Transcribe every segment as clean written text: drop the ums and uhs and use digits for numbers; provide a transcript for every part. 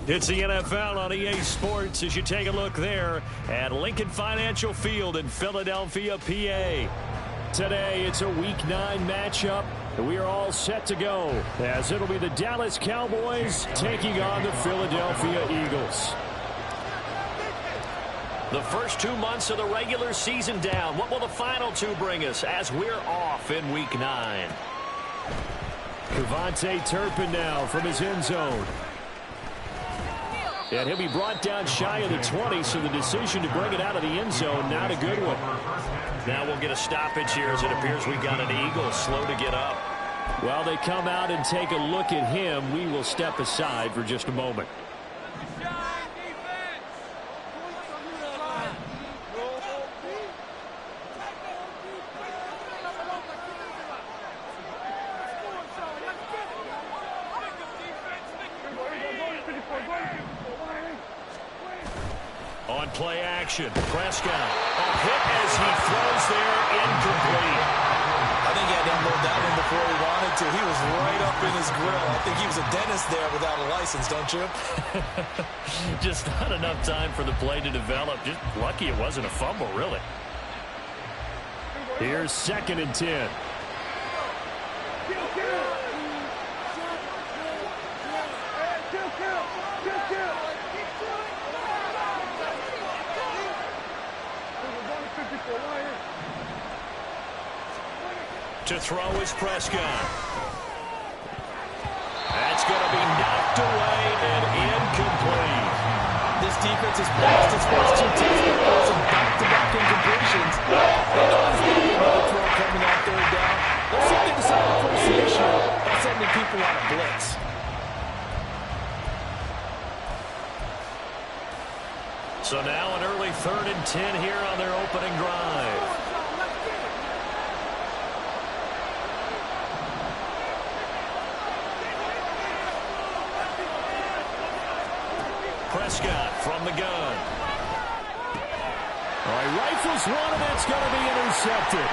It's the NFL on EA Sports as you take a look there at Lincoln Financial Field in Philadelphia, PA. Today, it's a Week 9 matchup. We are all set to go as it'll be the Dallas Cowboys taking on the Philadelphia Eagles. The first 2 months of the regular season down. What will the final 2 bring us as we're off in Week 9? Kevontae Turpin now from his end zone. And he'll be brought down shy of the 20, so the decision to bring it out of the end zone, not a good one. Now we'll get a stoppage here as it appears we've got an Eagle slow to get up. While they come out and take a look at him, we will step aside for just a moment. On play action, Prescott. A hit as he throws there, incomplete. I think he had to unload that one before he wanted to. He was right up in his grill. I think he was a dentist there without a license, don't you? Just not enough time for the play to develop. Just lucky it wasn't a fumble, really. Here's 2nd and 10. To throw is Prescott. That's going to be knocked away and incomplete. This defense has passed its first 2 tests because of back-to-back incompletions. They know there's going to be another throw coming on 3rd down. Let's see if they decide to force the issue by sending people on a blitz. So now an early 3rd and 10 here on their opening drive. Prescott from the gun. All right, rifles one, and that's going to be intercepted.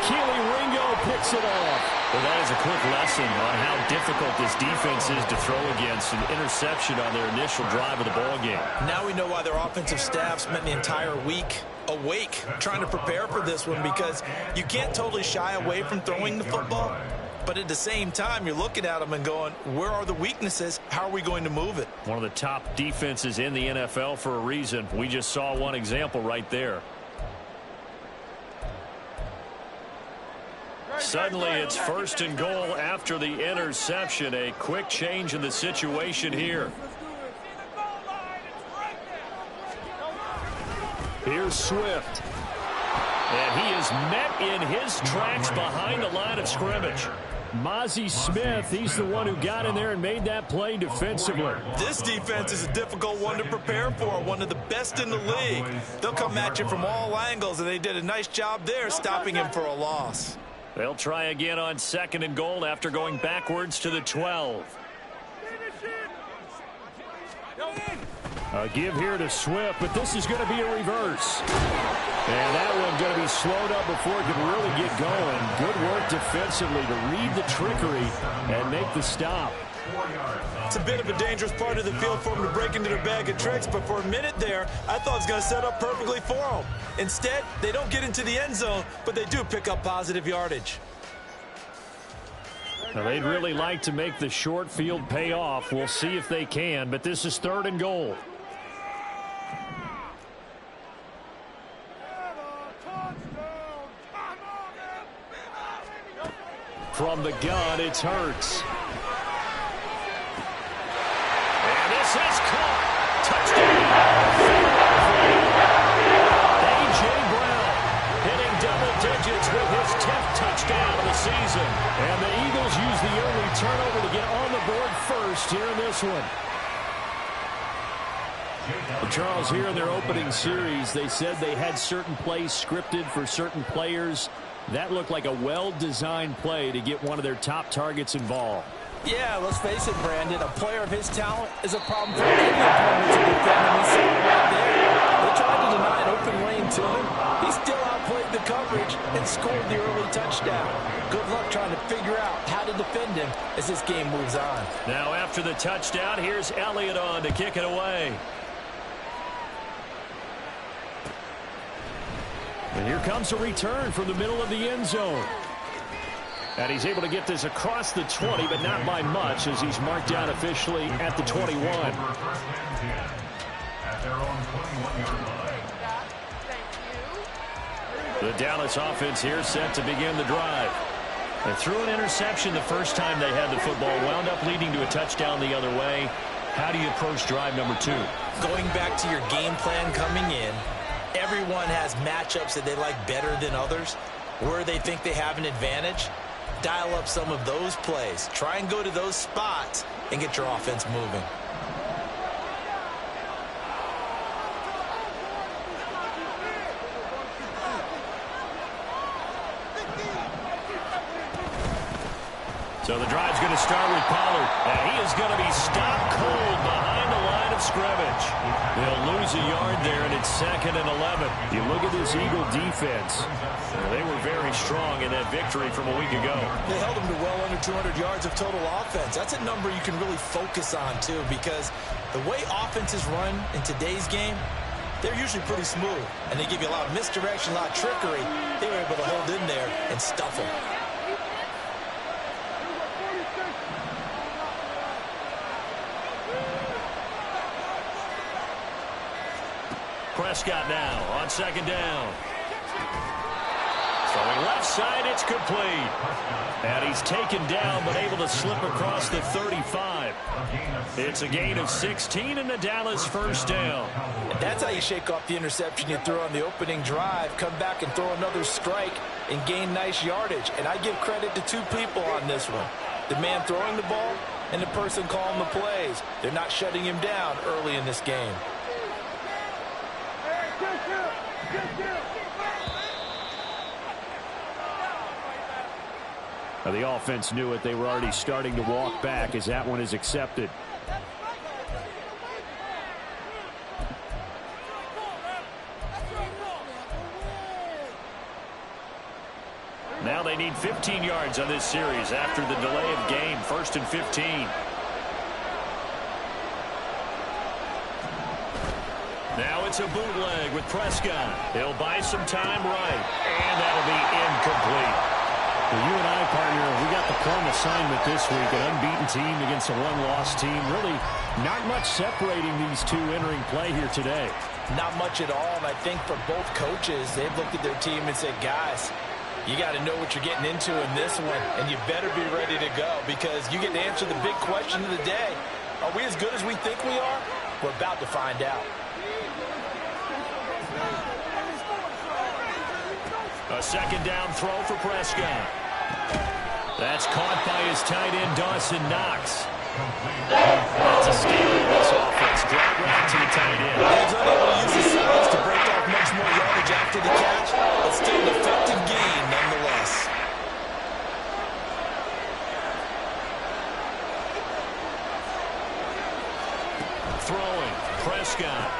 Keely Ringo picks it off. Well, that is a quick lesson on how difficult this defense is to throw against. An interception on their initial drive of the ball game. Now we know why their offensive staff spent the entire week awake trying to prepare for this one, because you can't totally shy away from throwing the football. But at the same time, you're looking at them and going, where are the weaknesses? How are we going to move it? One of the top defenses in the NFL for a reason. We just saw one example right there. Suddenly, it's 1st and goal after the interception. A quick change in the situation here. Here's Swift. And he is met in his tracks behind the line of scrimmage. Mozzie Smith, he's the one who got in there and made that play defensively. This defense is a difficult one to prepare for, one of the best in the league. They'll come at you from all angles, and they did a nice job there stopping him for a loss. They'll try again on 2nd and goal after going backwards to the 12. A give here to Swift, but this is going to be a reverse. And that one's going to be slowed up before it can really get going. Good work defensively to read the trickery and make the stop. It's a bit of a dangerous part of the field for him to break into their bag of tricks, but for a minute there, I thought it was going to set up perfectly for him. Instead, they don't get into the end zone, but they do pick up positive yardage. Now, they'd really like to make the short field pay off. We'll see if they can, but this is 3rd and goal. From the gun, it's Hurts. And this is caught. Touchdown. A.J. Brown hitting double digits with his 10th touchdown of the season. And the Eagles use the early turnover to get on the board first here in this one. Charles, here in their opening series, they said they had certain plays scripted for certain players. That looked like a well-designed play to get one of their top targets involved. Yeah, let's face it, Brandon. A player of his talent is a problem for any opponent to defend. And we see it right there. They tried to deny an open lane to him. He still outplayed the coverage and scored the early touchdown. Good luck trying to figure out how to defend him as this game moves on. Now after the touchdown, here's Elliott on to kick it away. And here comes a return from the middle of the end zone. And he's able to get this across the 20, but not by much, as he's marked down officially at the 21. The Dallas offense here set to begin the drive. They threw an interception the first time they had the football, wound up leading to a touchdown the other way. How do you approach drive number 2? Going back to your game plan coming in, everyone has matchups that they like better than others, where they think they have an advantage. Dial up some of those plays. Try and go to those spots and get your offense moving. So the drive's going to start with Pollard. And he is going to be stopped cold behind the line of scrimmage. They'll lose a yard there, and it's 2nd and 11. You look at this Eagle defense. They were very strong in that victory from a week ago. They held them to well under 200 yards of total offense. That's a number you can really focus on, too, because the way offenses run in today's game, they're usually pretty smooth, and they give you a lot of misdirection, a lot of trickery. They were able to hold in there and stuff them. Prescott now on 2nd down. Throwing left side, it's complete. And he's taken down, but able to slip across the 35. It's a gain of 16 and the Dallas first down. And that's how you shake off the interception you threw on the opening drive. Come back and throw another strike and gain nice yardage. And I give credit to 2 people on this one. The man throwing the ball and the person calling the plays. They're not shutting him down early in this game. Now the offense knew it. They were already starting to walk back as that one is accepted. Now they need 15 yards on this series after the delay of game. 1st and 15. Now it's a bootleg with Prescott. He'll buy some time right, and that'll be incomplete. Well, you and I, partner, we got the plum assignment this week, an unbeaten team against a one-loss team. Really not much separating these two entering play here today. Not much at all, and I think for both coaches, they've looked at their team and said, guys, you got to know what you're getting into in this one, and you better be ready to go because you get to answer the big question of the day. Are we as good as we think we are? We're about to find out. A 2nd down throw for Prescott. That's caught by his tight end, Dawson Knox. That's a steal in this offense. Drag route to the tight end. He's unable to use his size to break off much more yardage after the catch, but still an effective gain nonetheless. Throwing, Prescott.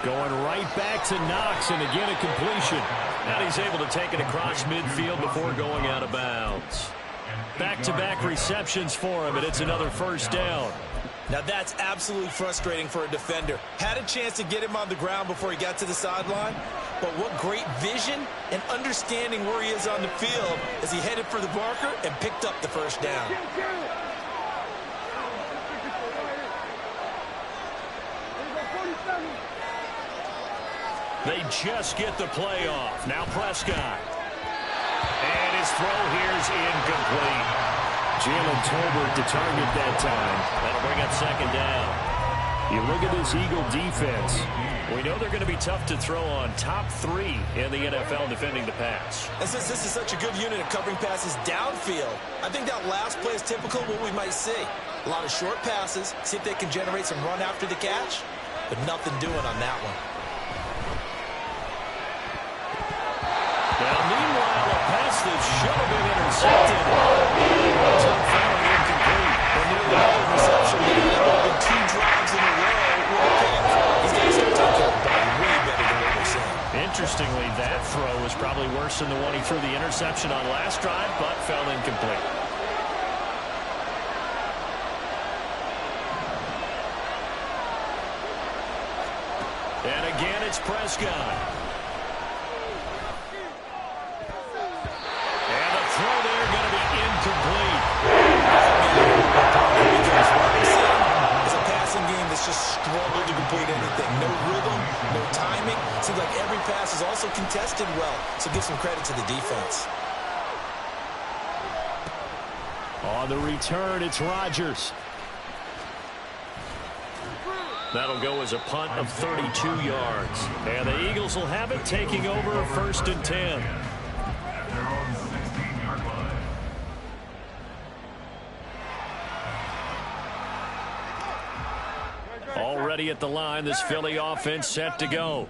Going right back to Knox, and again a completion. Now he's able to take it across midfield before going out of bounds. Back-to-back receptions for him, and it's another first down. Now that's absolutely frustrating for a defender. Had a chance to get him on the ground before he got to the sideline, but what great vision and understanding where he is on the field as he headed for the marker and picked up the first down. They just get the play off. Now Prescott. And his throw here is incomplete. Jalen Tolbert to target that time. That'll bring up 2nd down. You look at this Eagle defense. We know they're going to be tough to throw on. Top 3 in the NFL defending the pass. And since this is such a good unit of covering passes downfield, I think that last play is typical of what we might see. A lot of short passes, see if they can generate some run after the catch, but nothing doing on that one. Now, meanwhile, a pass that should have been intercepted. It's finally incomplete. And nearly another reception. There have been 2 drives in a row where he's got to start taking the ball way better than Carson, the one he threw the interception on last drive, but fell incomplete. And again, it's Prescott. And the throw there going to be incomplete. It's a passing game that's just struggled to complete anything. No rhythm, no timing. Seems like every pass is also contested well. So give some credit to the defense. On the return, it's Rodgers. That'll go as a punt of 32 yards. And the Eagles will have it, taking over 1st and 10. Already at the line, this Philly offense set to go.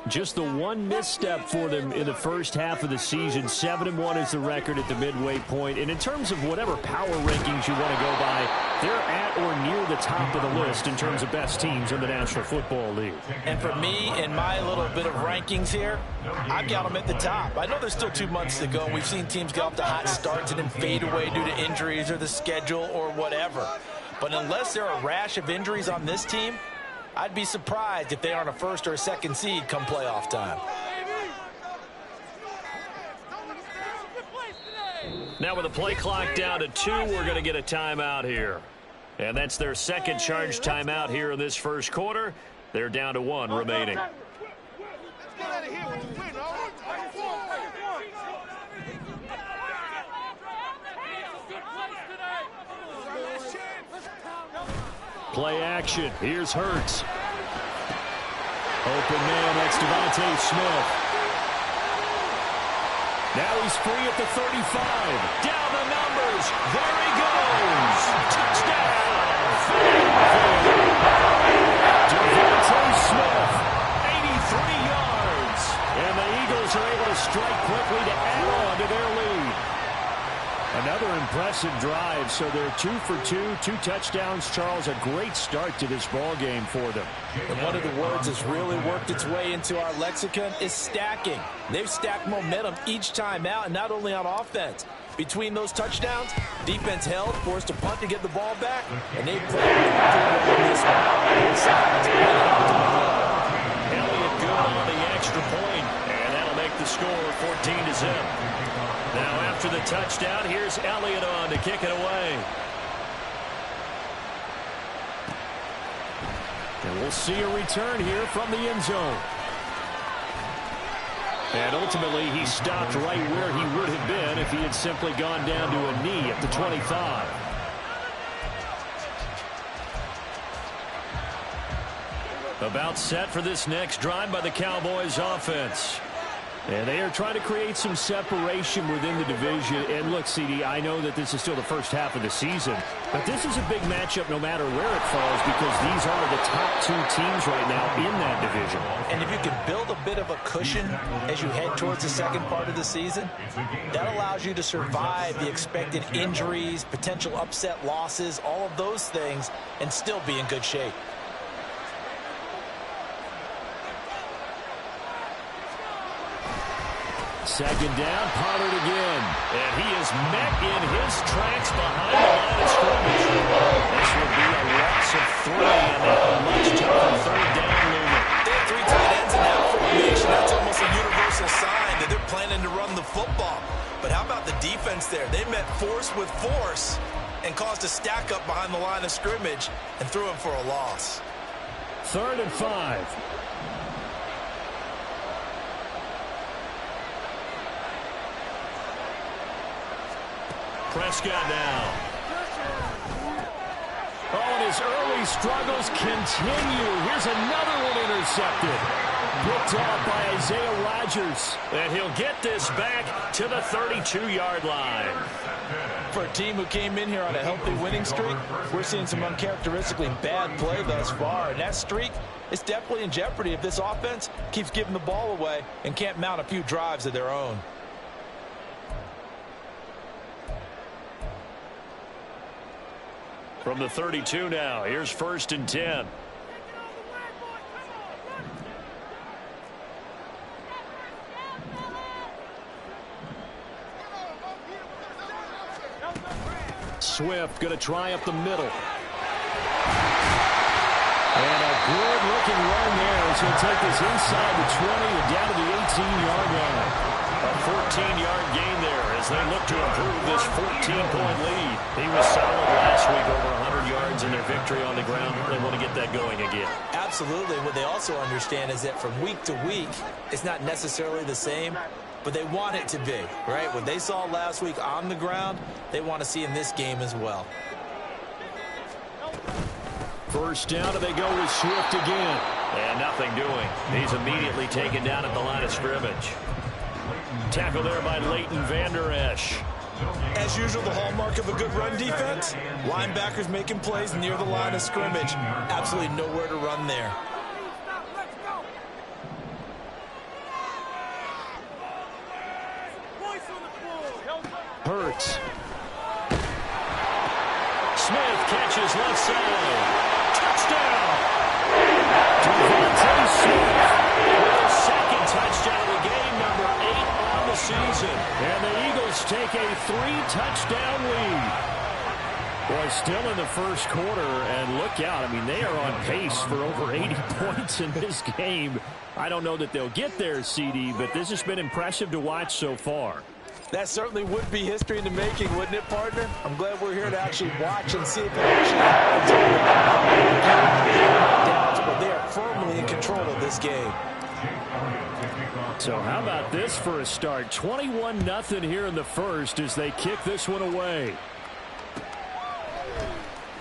Just the one misstep for them in the first half of the season. 7-1 is the record at the midway point. And in terms of whatever power rankings you want to go by, they're at or near the top of the list in terms of best teams in the National Football League. And for me, in my little bit of rankings here, I've got them at the top. I know there's still 2 months to go. We've seen teams get off to hot starts and then fade away due to injuries or the schedule or whatever. But unless there are a rash of injuries on this team, I'd be surprised if they aren't a 1st or a 2nd seed come playoff time. Now with the play clock down to 2, we're going to get a timeout here. And that's their 2nd charge timeout here in this first quarter. They're down to 1 remaining. Play action. Here's Hurts. Open man, that's Devontae Smith. Now he's free at the 35. Down the numbers. There he goes. Touchdown. Devontae Smith, 83 yards. And the Eagles are able to strike quickly to add on to their lead. Another impressive drive, so they're 2 for 2, 2 touchdowns. Charles, a great start to this ball game for them. And one of the words that's really worked its way into our lexicon is stacking. They've stacked momentum each time out, and not only on offense. Between those touchdowns, defense held, forced a punt to get the ball back, and they played this Elliott good on the extra point, and that'll make the score 14-0. Now after the touchdown, here's Elliott on to kick it away. And we'll see a return here from the end zone. And ultimately, he stopped right where he would have been if he had simply gone down to a knee at the 25. About set for this next drive by the Cowboys offense. And they are trying to create some separation within the division. And look, CD, I know that this is still the first half of the season, but this is a big matchup no matter where it falls because these are the top 2 teams right now in that division. And if you can build a bit of a cushion as you head towards the second part of the season, that allows you to survive the expected injuries, potential upset losses, all of those things, and still be in good shape. Second down, Pollard again. And he is met in his tracks behind the line of scrimmage. This would be a loss of 3 and a much tougher third down movement. They have 3 tight ends in that formation. That's almost a universal sign that they're planning to run the football. But how about the defense there? They met force with force and caused a stack up behind the line of scrimmage and threw him for a loss. 3rd and 5. Prescott now. Oh, and his early struggles continue. Here's another one intercepted. Picked off by Isaiah Rodgers. And he'll get this back to the 32-yard line. For a team who came in here on a healthy winning streak, we're seeing some uncharacteristically bad play thus far. And that streak is definitely in jeopardy if this offense keeps giving the ball away and can't mount a few drives of their own. From the 32 now, here's 1st and 10. Swift going to try up the middle. And a good-looking run there as he'll take this inside the 20 and down to the 18-yard line. A 14-yard gain there as they look to improve this 14-point lead. He was solid last week, over 100 yards in their victory on the ground. They want to get that going again. Absolutely. What they also understand is that from week to week, it's not necessarily the same, but they want it to be, right? What they saw last week on the ground, they want to see in this game as well. First down, and they go with Swift again. And nothing doing. He's immediately taken down at the line of scrimmage. Tackle there by Leighton Vander Esch. As usual, the hallmark of a good run defense, linebackers making plays near the line of scrimmage. Absolutely nowhere to run there. Hurts. Smith catches left side. Touchdown! Devontae Smith with his second touchdown of the game, number 8 on the season. And the Eagles take a 3-touchdown lead. Boy, still in the first quarter, and look out. I mean, they are on pace for over 80 points in this game. I don't know that they'll get there, CD, but this has been impressive to watch so far. That certainly would be history in the making, wouldn't it, partner? I'm glad we're here to actually watch and see if it actually happens. But they are firmly in control of this game. So how about this for a start? 21-0 here in the first as they kick this one away.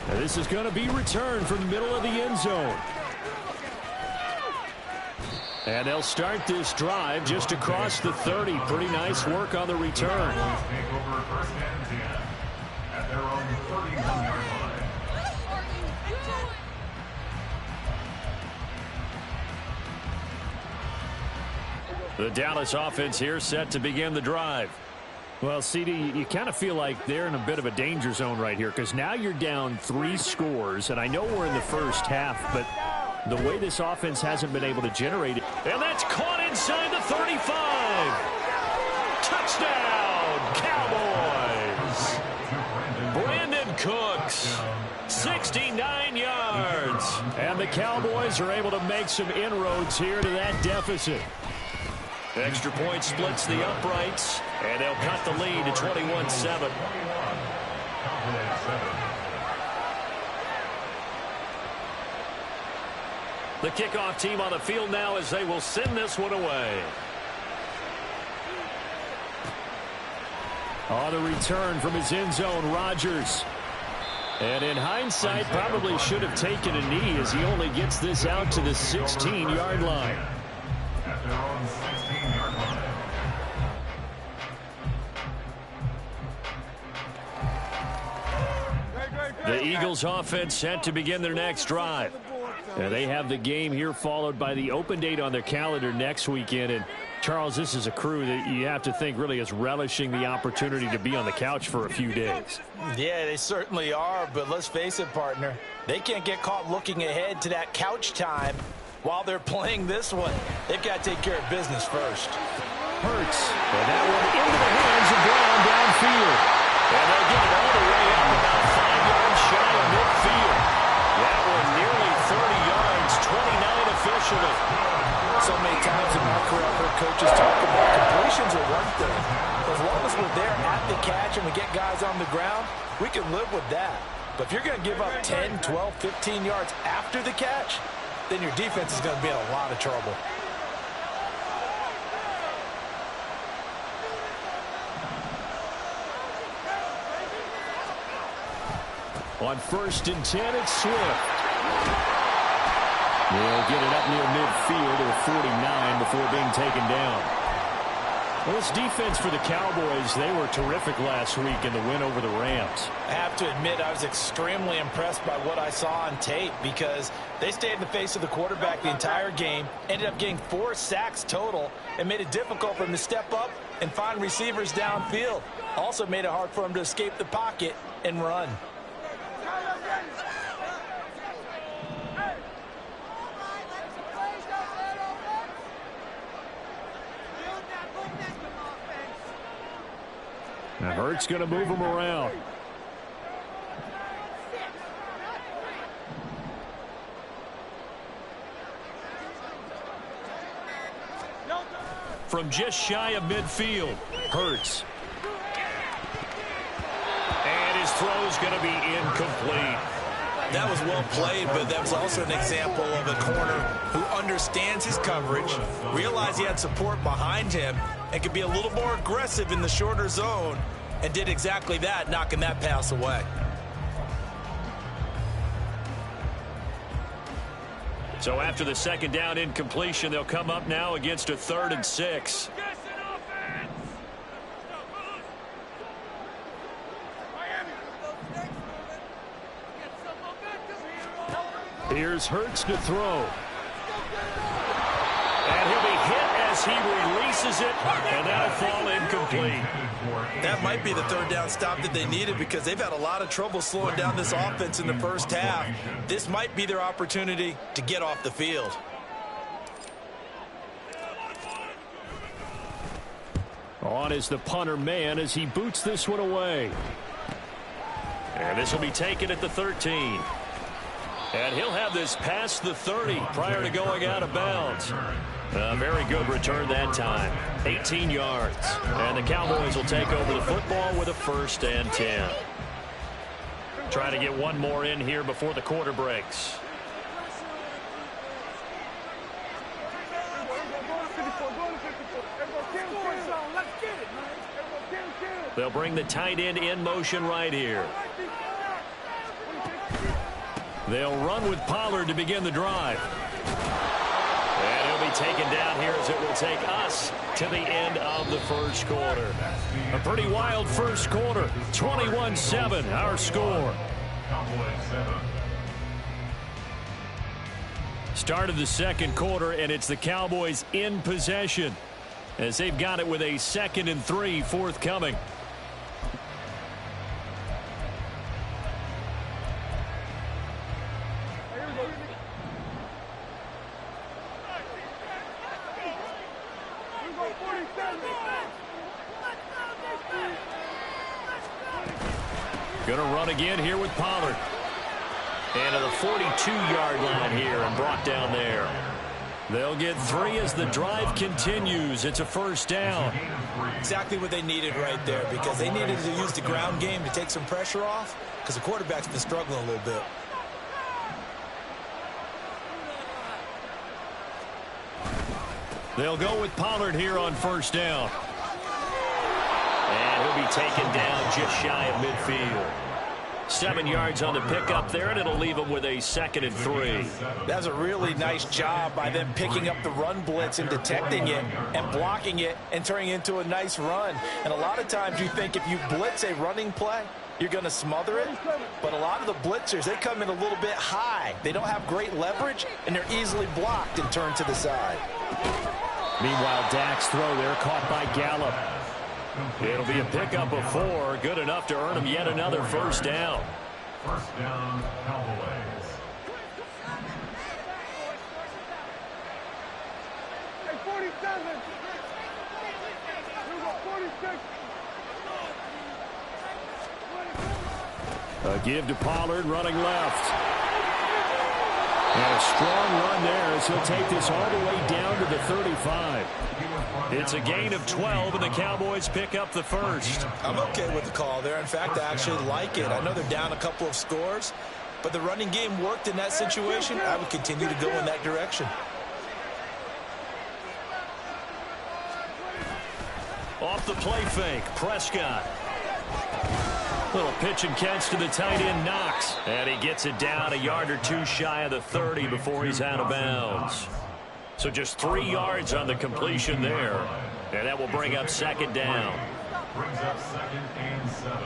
Now this is going to be returned from the middle of the end zone. And they'll start this drive just across the 30. Pretty nice work on the return. The Dallas offense here set to begin the drive. Well, CD, you kind of feel like they're in a bit of a danger zone right here because now you're down 3 scores, and I know we're in the first half, but the way this offense hasn't been able to generate it. And that's caught inside the 35. Touchdown, Cowboys. Brandon Cooks, 69 yards. And the Cowboys are able to make some inroads here to that deficit. Extra point splits the uprights, and they'll cut the lead to 21-7. The kickoff team on the field now as they will send this one away. On the return from his end zone, Rodgers. And in hindsight, probably should have taken a knee as he only gets this out to the 16-yard line. The Eagles offense set to begin their next drive. They have the game here followed by the open date on their calendar next weekend. And Charles, this is a crew that you have to think really is relishing the opportunity to be on the couch for a few days. Yeah, they certainly are, but let's face it, partner. They can't get caught looking ahead to that couch time while they're playing this one. They've got to take care of business first. Hurts. And that one into the hands of Brown downfield. And they'll get it all the way up about 5 yards shy of midfield. That one nearly 30 yards, 29 officially. So many times in my career, I've heard coaches talk about completions are one thing. As long as we're there at the catch and we get guys on the ground, we can live with that. But if you're going to give up 10, 12, 15 yards after the catch, then your defense is going to be in a lot of trouble. On 1st and 10, it's Swift. They'll get it up near midfield to the 49 before being taken down. Well, this defense for the Cowboys, they were terrific last week in the win over the Rams. I have to admit, I was extremely impressed by what I saw on tape because they stayed in the face of the quarterback the entire game, ended up getting 4 sacks total, and made it difficult for him to step up and find receivers downfield. Also made it hard for him to escape the pocket and run. Now Hurts going to move him around. from just shy of midfield. Hurts. And his throw's going to be incomplete. That was well played, but that was also an example of a corner who understands his coverage, realized he had support behind him, and could be a little more aggressive in the shorter zone, and did exactly that, knocking that pass away. So after the second down incompletion, they'll come up now against a 3rd and 6. Here's Hurts to throw. And he'll be hit as he releases it, and that'll fall incomplete. That might be the 3rd down stop that they needed because they've had a lot of trouble slowing down this offense in the first half. This might be their opportunity to get off the field. On is the punter man as he boots this one away. And this will be taken at the 13. And he'll have this past the 30 prior to going out of bounds. A very good return that time. 18 yards. And the Cowboys will take over the football with a 1st and 10. Try to get one more in here before the quarter breaks. They'll bring the tight end in motion right here. They'll run with Pollard to begin the drive. And he'll be taken down here as it will take us to the end of the first quarter. A pretty wild first quarter. 21-7, our score. Start of the second quarter, and it's the Cowboys in possession as they've got it with a 2nd and 3 forthcoming. Going to run again here with Pollard. And to the 42-yard line here and brought down there. They'll get 3 as the drive continues. It's a 1st down. Exactly what they needed right there because they needed to use the ground game to take some pressure off because the quarterback's been struggling a little bit. They'll go with Pollard here on 1st down. And he'll be taken down just shy of midfield. 7 yards on the pickup there, and it'll leave him with a 2nd and 3. That's a really nice job by them picking up the run blitz and detecting it and blocking it and turning it into a nice run. And a lot of times you think if you blitz a running play, you're going to smother it. But a lot of the blitzers, they come in a little bit high. They don't have great leverage, and they're easily blocked and turned to the side. Meanwhile, Dak's throw there caught by Gallup. It'll be a pickup of 4, good enough to earn him yet another 1st down. 1st down, Cowboys. Hey, 47. 46. A give to Pollard running left. And a strong run there as he'll take this all the way down to the 35. It's a gain of 12, and the Cowboys pick up the 1st. I'm okay with the call there. In fact, I actually like it. I know they're down a couple of scores, but the running game worked in that situation. I would continue to go in that direction. Off the play fake, Prescott. Little pitch and catch to the tight end, Knox. And he gets it down a yard or 2 shy of the 30 before he's out of bounds. So just 3 yards on the completion there. And that will bring up 2nd down. Brings up 2nd and 7.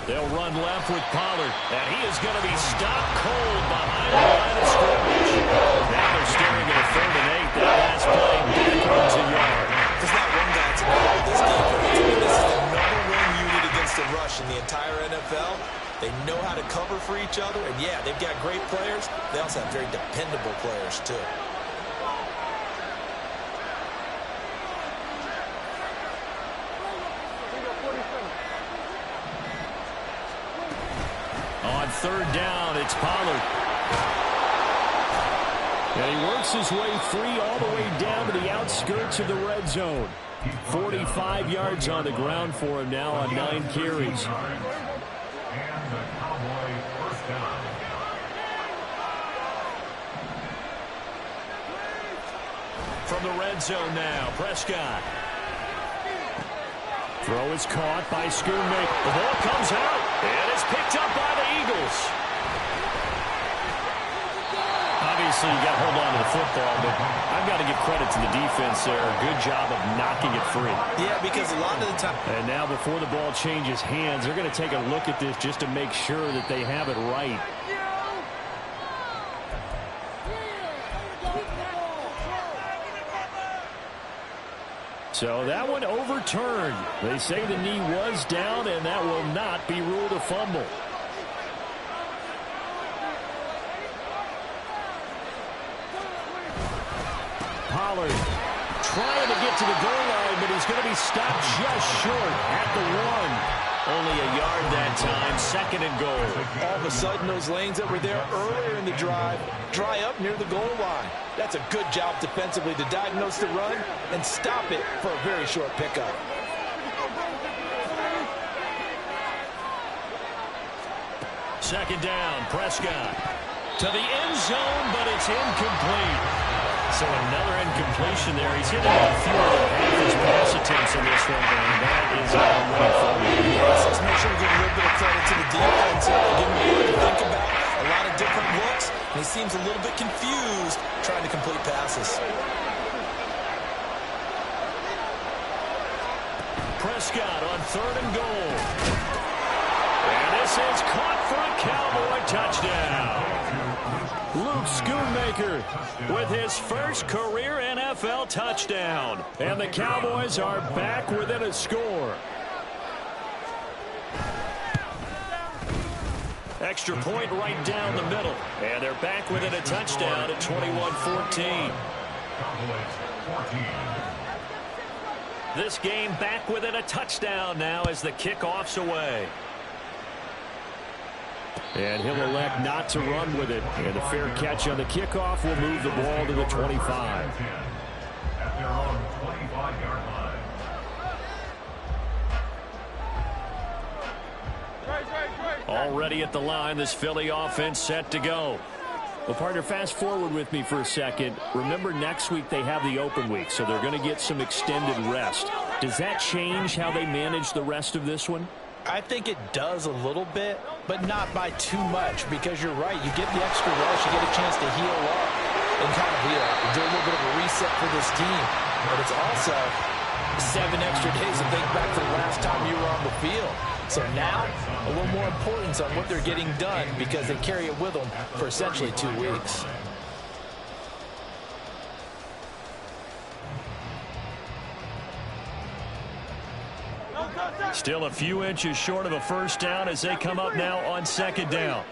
They'll run left with Pollard. And he is going to be stopped cold behind the line of scrimmage. Now they're staring at a 3rd and 8. That last play backwards a yard. There's not one guy to know this defense. I mean, this is the #1 unit against the rush in the entire NFL. They know how to cover for each other. And, yeah, they've got great players. They also have very dependable players, too. On third down, it's Pollard. And he works his way free all the way down to the outskirts of the red zone. 45 yards on the ground for him now on 9 carries. And the Cowboy first down. From the red zone now, Prescott. Throw is caught by Schoonmaker. The ball comes out, and it's picked up by the Eagles. Obviously, you got to hold on to the football, but I've got to give credit to the defense there. Good job of knocking it free. Yeah, because a lot of the time... And now before the ball changes hands, they're going to take a look at this just to make sure that they have it right. So that one overturned. They say the knee was down, and that will not be ruled a fumble. Pollard trying to get to the goal line, but he's going to be stopped just short at the 1. Only a yard that time, 2nd and goal. All of a sudden, those lanes that were there earlier in the drive dry up near the goal line. That's a good job defensively to diagnose the run and stop it for a very short pickup. Second down, Prescott to the end zone, but it's incomplete. So another incompletion there. He's hitting on fewer than half his pass attempts in this one, and that is a winning for him. Yes, let's make sure we give a little bit of credit to the defense. Give him a lot to think about, a lot of different looks, and he seems a little bit confused trying to complete passes. Prescott on 3rd and goal. And this is caught for a Cowboy touchdown. Luke Schoonmaker with his first career NFL touchdown. And the Cowboys are back within a score. Extra point right down the middle. And they're back within a touchdown at 21-14. This game back within a touchdown now as the kickoff's away. And he'll elect not to run with it. And a fair catch on the kickoff will move the ball to the 25. At their own 25-yard line. Already at the line, this Philly offense set to go. Well, partner, fast forward with me for a second. Remember, next week they have the open week, so they're going to get some extended rest. Does that change how they manage the rest of this one? I think it does a little bit, but not by too much, because you're right. You get the extra rest, you get a chance to heal up and kind of do a little bit of a reset for this team. But it's also 7 extra days to think back to the last time you were on the field. So now, a little more importance on what they're getting done because they carry it with them for essentially 2 weeks. Still a few inches short of a first down as they come up now on 2nd down.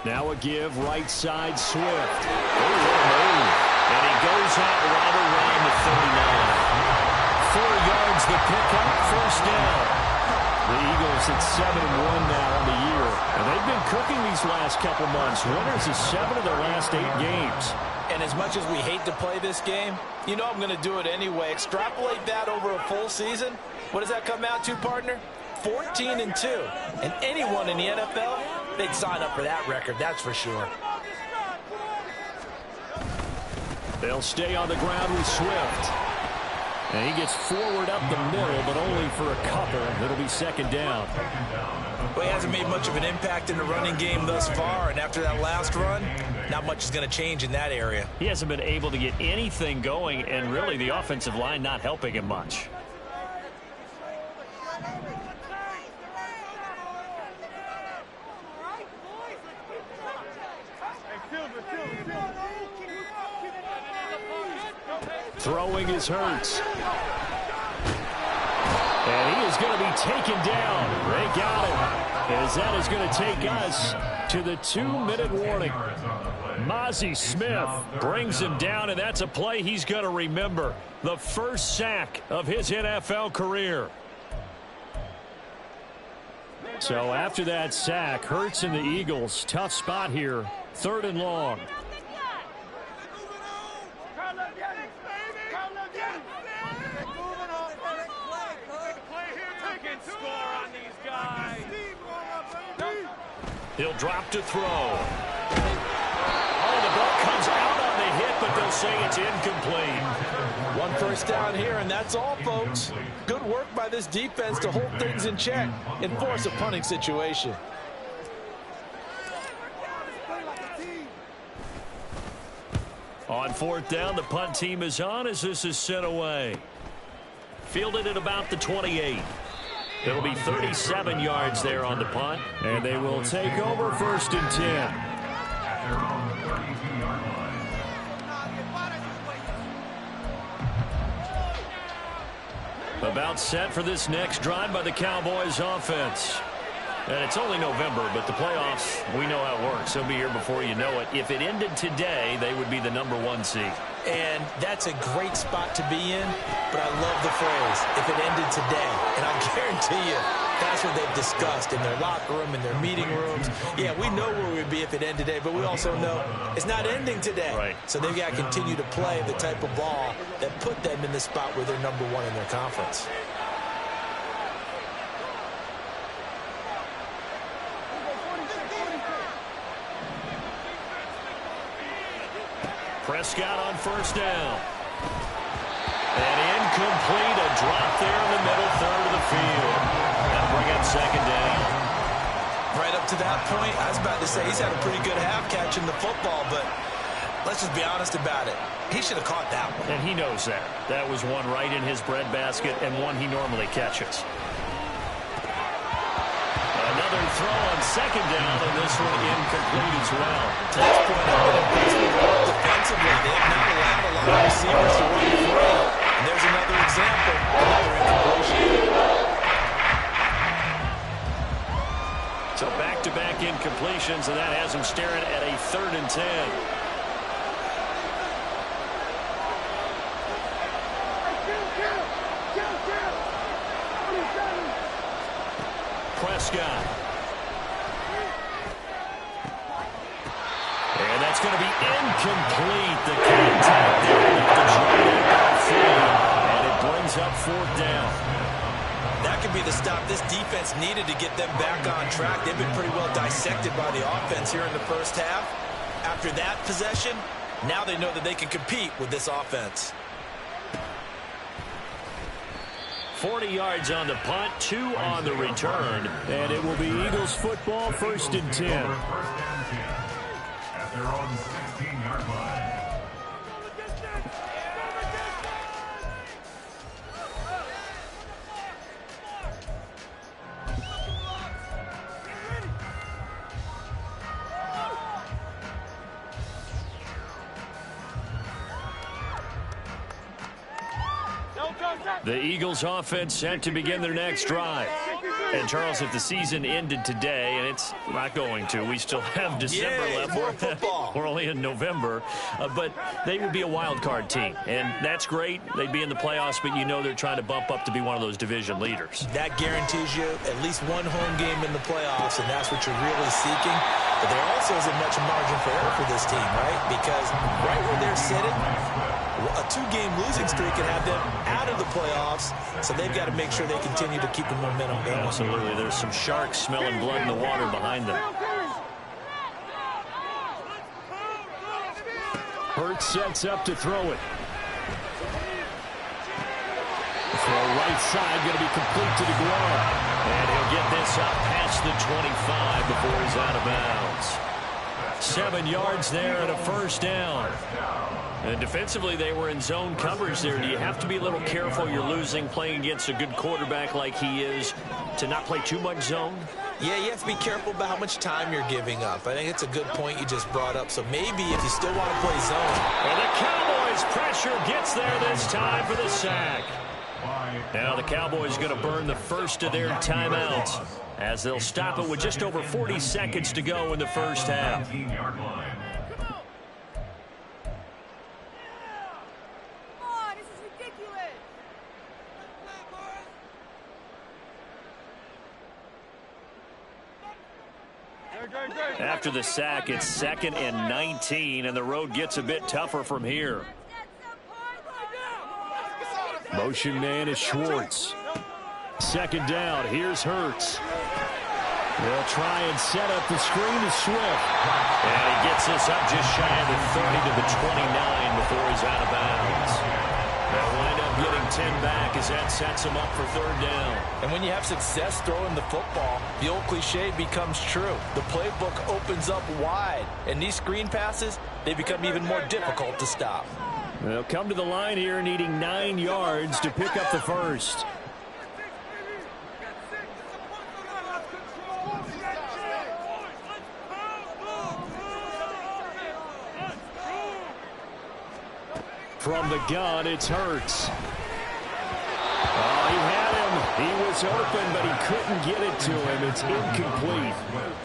Now a give, right side, Swift. And he goes out right around the 39. 4 yards the pickup, first down. The Eagles at 7-1 now on the year. And they've been cooking these last couple months. Winners of 7 of their last 8 games. And as much as we hate to play this game, you know I'm going to do it anyway. Extrapolate that over a full season. What does that come out to, partner? 14-2. And anyone in the NFL, they'd sign up for that record, that's for sure. They'll stay on the ground with Swift. And he gets forward up the middle, but only for a couple. It'll be 2nd down. Well, he hasn't made much of an impact in the running game thus far, and after that last run, not much is going to change in that area. He hasn't been able to get anything going, and really the offensive line not helping him much. Throwing is Hurts. And he is going to be taken down. They got him. as that is going to take us to the 2-minute warning. Mozzie Smith brings him down, and that's a play he's going to remember. The first sack of his NFL career. So after that sack, Hurts and the Eagles, tough spot here, 3rd and long. He'll drop to throw. Oh, the ball comes out on the hit, but they'll say it's incomplete. 1 first down here, and that's all, folks. Good work by this defense to hold things in check and force a punting situation. On 4th down, the punt team is on as this is sent away. Fielded at about the 28. It'll be 37 yards there on the punt, and they will take over 1st and 10. About set for this next drive by the Cowboys offense. And it's only November, but the playoffs, we know how it works. They'll be here before you know it. If it ended today, they would be the #1 seed. And that's a great spot to be in, but I love the phrase, if it ended today. And I guarantee you, that's what they've discussed in their locker room, in their meeting rooms. Yeah, we know where we'd be if it ended today, but we also know it's not ending today. Right. So they've got to continue to play the type of ball that put them in the spot where they're #1 in their conference. Prescott on 1st down. And incomplete, a drop there in the middle 3rd of the field. That'll bring up 2nd down. Right up to that point, I was about to say he's had a pretty good half catching the football, but let's just be honest about it. He should have caught that one. And he knows that. That was one right in his breadbasket and one he normally catches. Another throw on 2nd down, and this one incomplete as well. To this point, I've been impressed with the work defensively. They have not allowed a lot of receivers to run free. And there's another example, another incompletion. So back-to-back incompletions, and that has him staring at a 3rd and 10. Prescott. And that's going to be incomplete. The contact there with the field, and it brings up 4th down. That could be the stop this defense needed to get them back on track. They've been pretty well dissected by the offense here in the first half. After that possession, now they know that they can compete with this offense. 40 yards on the punt, 2 on the return. And it will be Eagles football, 1st and 10. At their own 16-yard line. The Eagles offense set to begin their next drive. And Charles, if the season ended today, and it's not going to, we still have December left. More football. We're only in November, but they would be a wild card team, and that's great. They'd be in the playoffs, but you know they're trying to bump up to be one of those division leaders. That guarantees you at least one home game in the playoffs, and that's what you're really seeking. But there also isn't much margin for error for this team, right? Because right where they're sitting, a 2-game losing streak can have them out of the playoffs, so they've got to make sure they continue to keep the momentum going. Absolutely. There's some sharks smelling blood in the water behind them. Hurts sets up to throw it. Throw right side, going to be complete to DeGuara. And he'll get this up past the 25 before he's out of bounds. 7 yards there and a 1st down. And defensively, they were in zone coverage there. Do you have to be a little careful? You're losing, playing against a good quarterback like he is, to not play too much zone? Yeah, you have to be careful about how much time you're giving up. I think it's a good point you just brought up. So maybe if you still want to play zone. And the Cowboys pressure gets there this time for the sack. Now the Cowboys going to burn the first of their timeouts as they'll stop it with just over 40 seconds to go in the first half. 19-yard line. After the sack, it's 2nd and 19, and the road gets a bit tougher from here. Motion man is Schwartz. 2nd down. Here's Hurts. They'll try and set up the screen to Swift. And he gets this up just shy of the 30 to the 29 before he's out of bounds. They'll wind up getting 10 back as that sets him up for 3rd down. And when you have success throwing the football, the old cliche becomes true. The playbook opens up wide, and these screen passes, they become even more difficult to stop. They'll come to the line here needing 9 yards to pick up the first. From the gun, it's Hurts. Oh, he had him. He was open, but he couldn't get it to him. It's incomplete.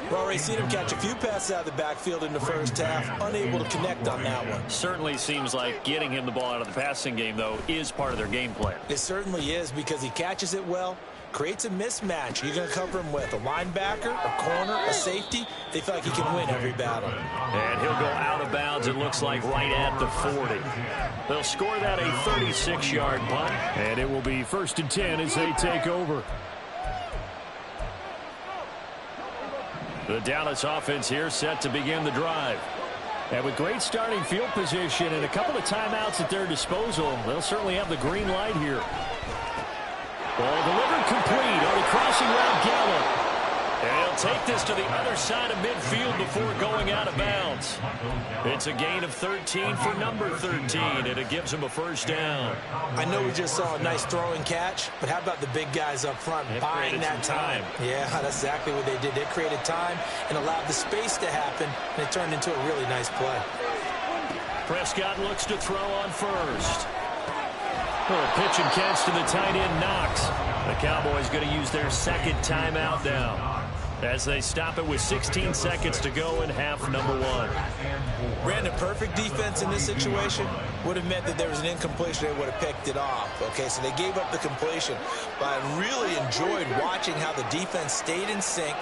We've already seen him catch a few passes out of the backfield in the first half, unable to connect on that one. Certainly seems like getting him the ball out of the passing game, though, is part of their game plan. It certainly is, because he catches it well, creates a mismatch. You're going to cover him with a linebacker, a corner, a safety. They feel like he can win every battle. And he'll go out of bounds, it looks like, right at the 40. They'll score that a 36-yard punt. And it will be 1st and 10 as they take over. The Dallas offense here set to begin the drive. And with great starting field position and a couple of timeouts at their disposal, they'll certainly have the green light here. Ball delivered complete on the crossing route, Gallup. And he'll take this to the other side of midfield before going out of bounds. It's a gain of 13 for number 13, and it gives him a 1st down. I know we just saw a nice throwing catch, but how about the big guys up front buying that time? Yeah, that's exactly what they did. They created time and allowed the space to happen, and it turned into a really nice play. Prescott looks to throw on first. Oh, pitch and catch to the tight end, Knox. The Cowboys going to use their 2nd timeout now, as they stop it with 16 seconds to go in half number 1. Brandon, perfect defense in this situation would have meant that there was an incompletion. They would have picked it off. Okay, so they gave up the completion. But I really enjoyed watching how the defense stayed in sync,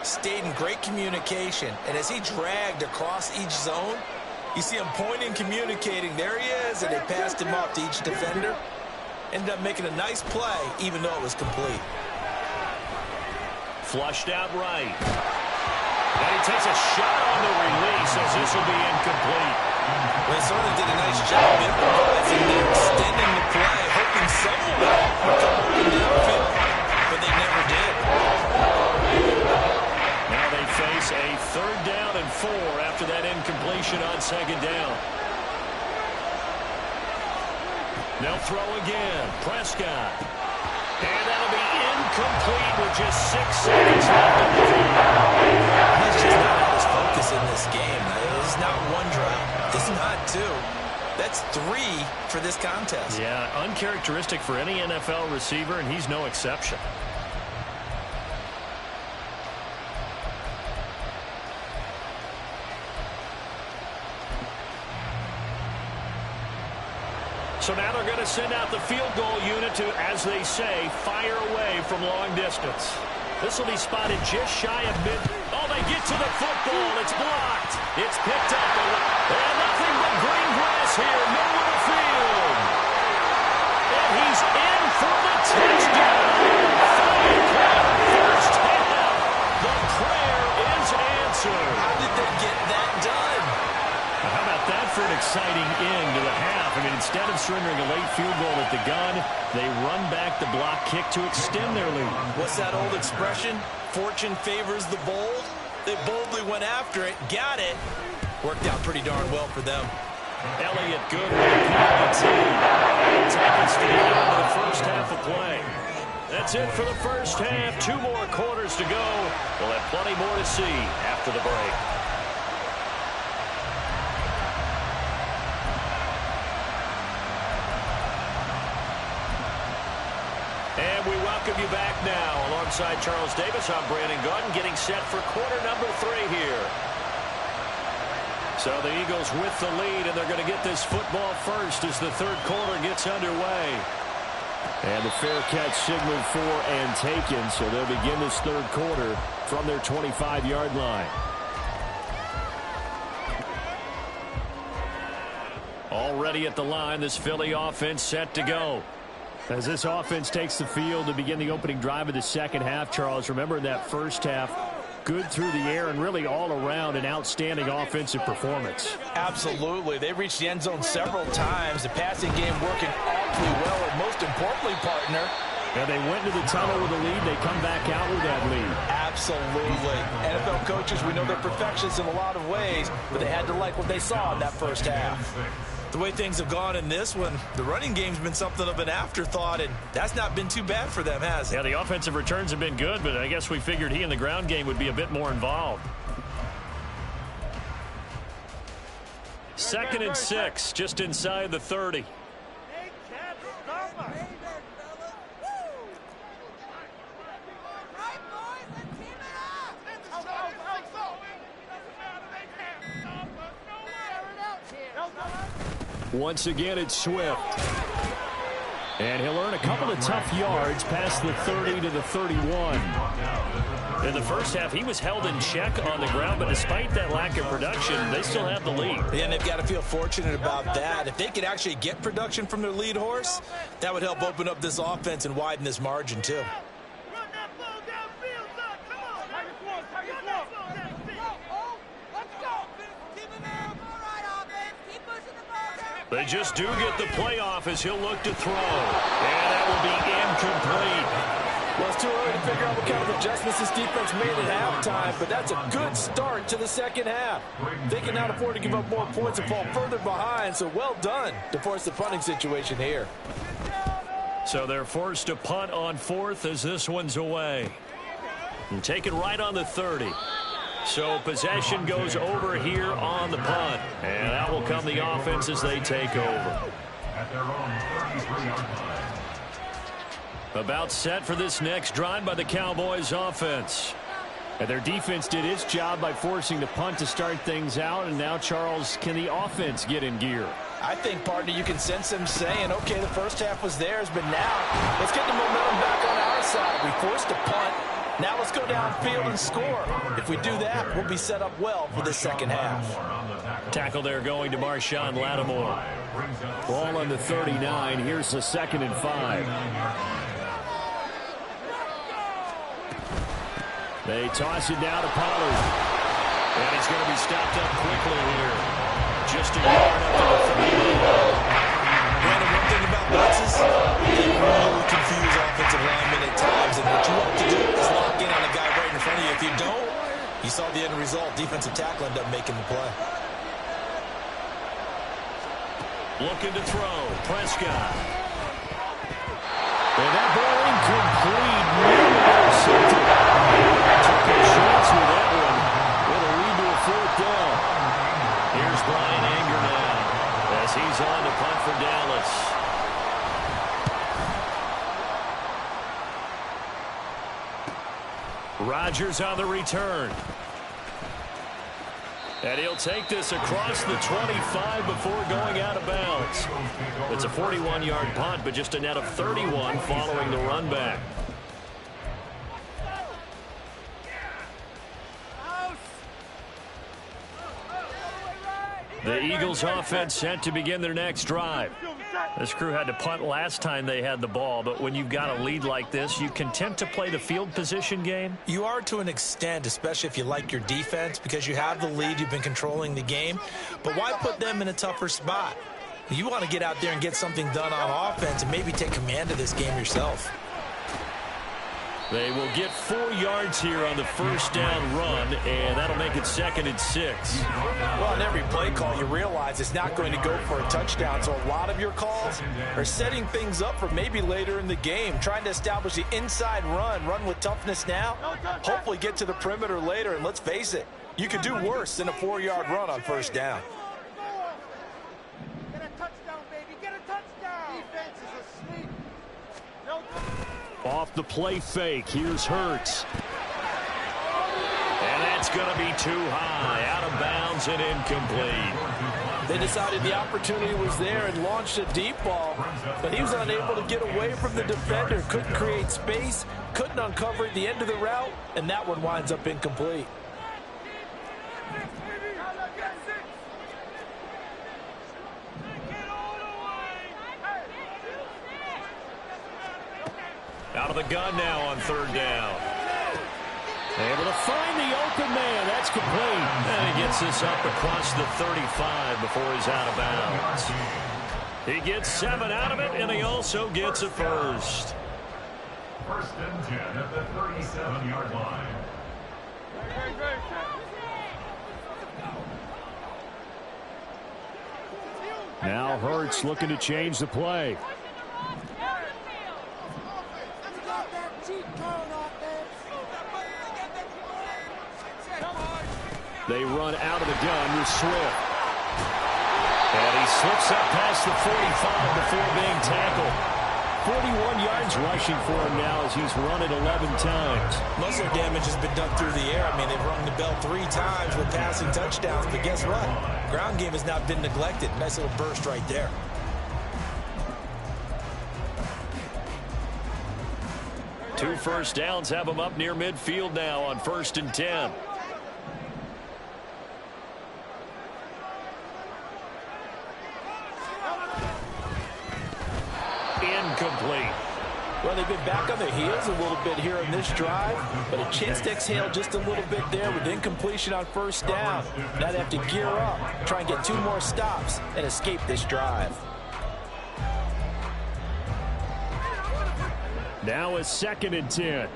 stayed in great communication. And as he dragged across each zone, you see him pointing, communicating. There he is, and they passed him off to each defender. Ended up making a nice play, even though it was complete. Flushed out right. And he takes a shot on the release as this will be incomplete. They certainly did a nice job improvising there, extending the play, hoping someone would come open downfield, but they never did. Now they face a 3rd down and 4 after that incompletion on 2nd down. They'll throw again. Prescott. And that'll be incomplete with just 6 seconds left on the field. He's just not out his focus in this game. This is not 1 drive. This is not 2. That's 3 for this contest. Yeah, uncharacteristic for any NFL receiver, and he's no exception. So now they're going to send out the field goal unit to, as they say, fire away from long distance. This will be spotted just shy of mid. Oh, they get to the football. It's blocked. It's picked up. And nothing but green grass here, middle of the field. And he's in for the touchdown. 5-point first half. The prayer is answered. How did they get that done? How about that for an exciting end to the half? I mean, instead of surrendering a late field goal at the gun, they run back the block kick to extend their lead. What's that old expression? Fortune favors the bold. They boldly went after it, got it. Worked out pretty darn well for them. Elliott good with a PAT. Take us to the end of the first half of play. That's it for the first half. 2 more quarters to go. We'll have plenty more to see after the break. And we welcome welcome you back now. Alongside Charles Davis, I'm Brandon Gordon, getting set for quarter number 3 here. So the Eagles with the lead, and they're going to get this football first as the third quarter gets underway. And the fair catch signaled for and taken, so they'll begin this third quarter from their 25-yard line. Already at the line, this Philly offense set to go. As this offense takes the field to begin the opening drive of the second half, Charles, remember in that first half, good through the air and really all around an outstanding offensive performance. Absolutely. They reached the end zone several times. The passing game working awfully well, and most importantly, partner, and they went into the tunnel with a lead. They come back out with that lead. Absolutely. NFL coaches, we know they're perfectionists in a lot of ways, but they had to like what they saw in that first half. The way things have gone in this one, the running game's been something of an afterthought, and that's not been too bad for them, has it? Yeah, the offensive returns have been good, but I guess we figured he in the ground game would be a bit more involved. 2nd and 6, just inside the 30. Once again, it's Swift. And he'll earn a couple of tough yards past the 30 to the 31. In the first half, he was held in check on the ground, but despite that lack of production, they still have the lead. Yeah, and they've got to feel fortunate about that. If they could actually get production from their lead horse, that would help open up this offense and widen this margin, too. They just do get the playoff as he'll look to throw. And that will be incomplete. Well, it's too early to figure out what kind of adjustments this defense made at halftime, but that's a good start to the second half. They cannot afford to give up more points and fall further behind, so well done to force the punting situation here. So they're forced to punt on 4th as this one's away. And take it right on the 30. So possession goes over here on the punt. And that will come the offense as they take over. At their own 33-yard line. About set for this next drive by the Cowboys offense. And their defense did its job by forcing the punt to start things out. And now, Charles, can the offense get in gear? I think, partner, you can sense them saying, okay, the first half was theirs, but now let's get the momentum back on our side. We forced a punt. Now let's go downfield and score. If we do that, we'll be set up well for the second half. Tackle there going to Marshawn Lattimore. Ball on the 39. Here's the 2nd and 5. They toss it down to Pollard. And he's going to be stopped up quickly here. Just a yard up to the 30. Brandon, one thing about blitzes, they really confuse offensive linemen at times, and what you want to do is lock in on a guy right in front of you. If you don't, you saw the end result. Defensive tackle ended up making the play. Looking to throw. Prescott. And that ball incomplete. Took a chance with that one. With a lead to a 4th down. Here's Brian Anger now as he's on to punt for Dallas. Rodgers on the return. And he'll take this across the 25 before going out of bounds. It's a 41-yard punt, but just a net of 31 following the run back. The Eagles offense set to begin their next drive. This crew had to punt last time they had the ball, but when you've got a lead like this, you content to play the field position game? You are to an extent, especially if you like your defense, because you have the lead, you've been controlling the game. But why put them in a tougher spot? You want to get out there and get something done on offense and maybe take command of this game yourself. They will get 4 yards here on the first down run, and that'll make it 2nd and 6. Well, on every play call, you realize it's not going to go for a touchdown, so a lot of your calls are setting things up for maybe later in the game, trying to establish the inside run with toughness now, hopefully get to the perimeter later, and let's face it, you could do worse than a 4-yard run on first down. Get a touchdown, baby. Get a touchdown. Defense is asleep. No. Off the play fake, here's Hurts. And that's going to be too high, out of bounds and incomplete. They decided the opportunity was there and launched a deep ball, but he was unable to get away from the defender, couldn't create space, couldn't uncover at the end of the route, and that one winds up incomplete. Out of the gun now on third down. Able to find the open man. That's complete. And he gets this up across the 35 before he's out of bounds. He gets 7 out of it, and he also gets a first. First and 10 at the 37-yard line. Now Hurts looking to change the play. They run out of the gun with Swift. And he slips up past the 45 before being tackled. 41 yards rushing for him now as he's run it 11 times. Muscle damage has been done through the air. I mean, they've rung the bell 3 times with passing touchdowns, but guess what? Ground game has not been neglected. Nice little burst right there. Two first downs have him up near midfield now on 1st and 10. Incomplete. Well, they've been back on their heels a little bit here in this drive, but a chance to exhale just a little bit there with incompletion on first down. Now they have to gear up, try and get 2 more stops, and escape this drive. Now a 2nd and 10.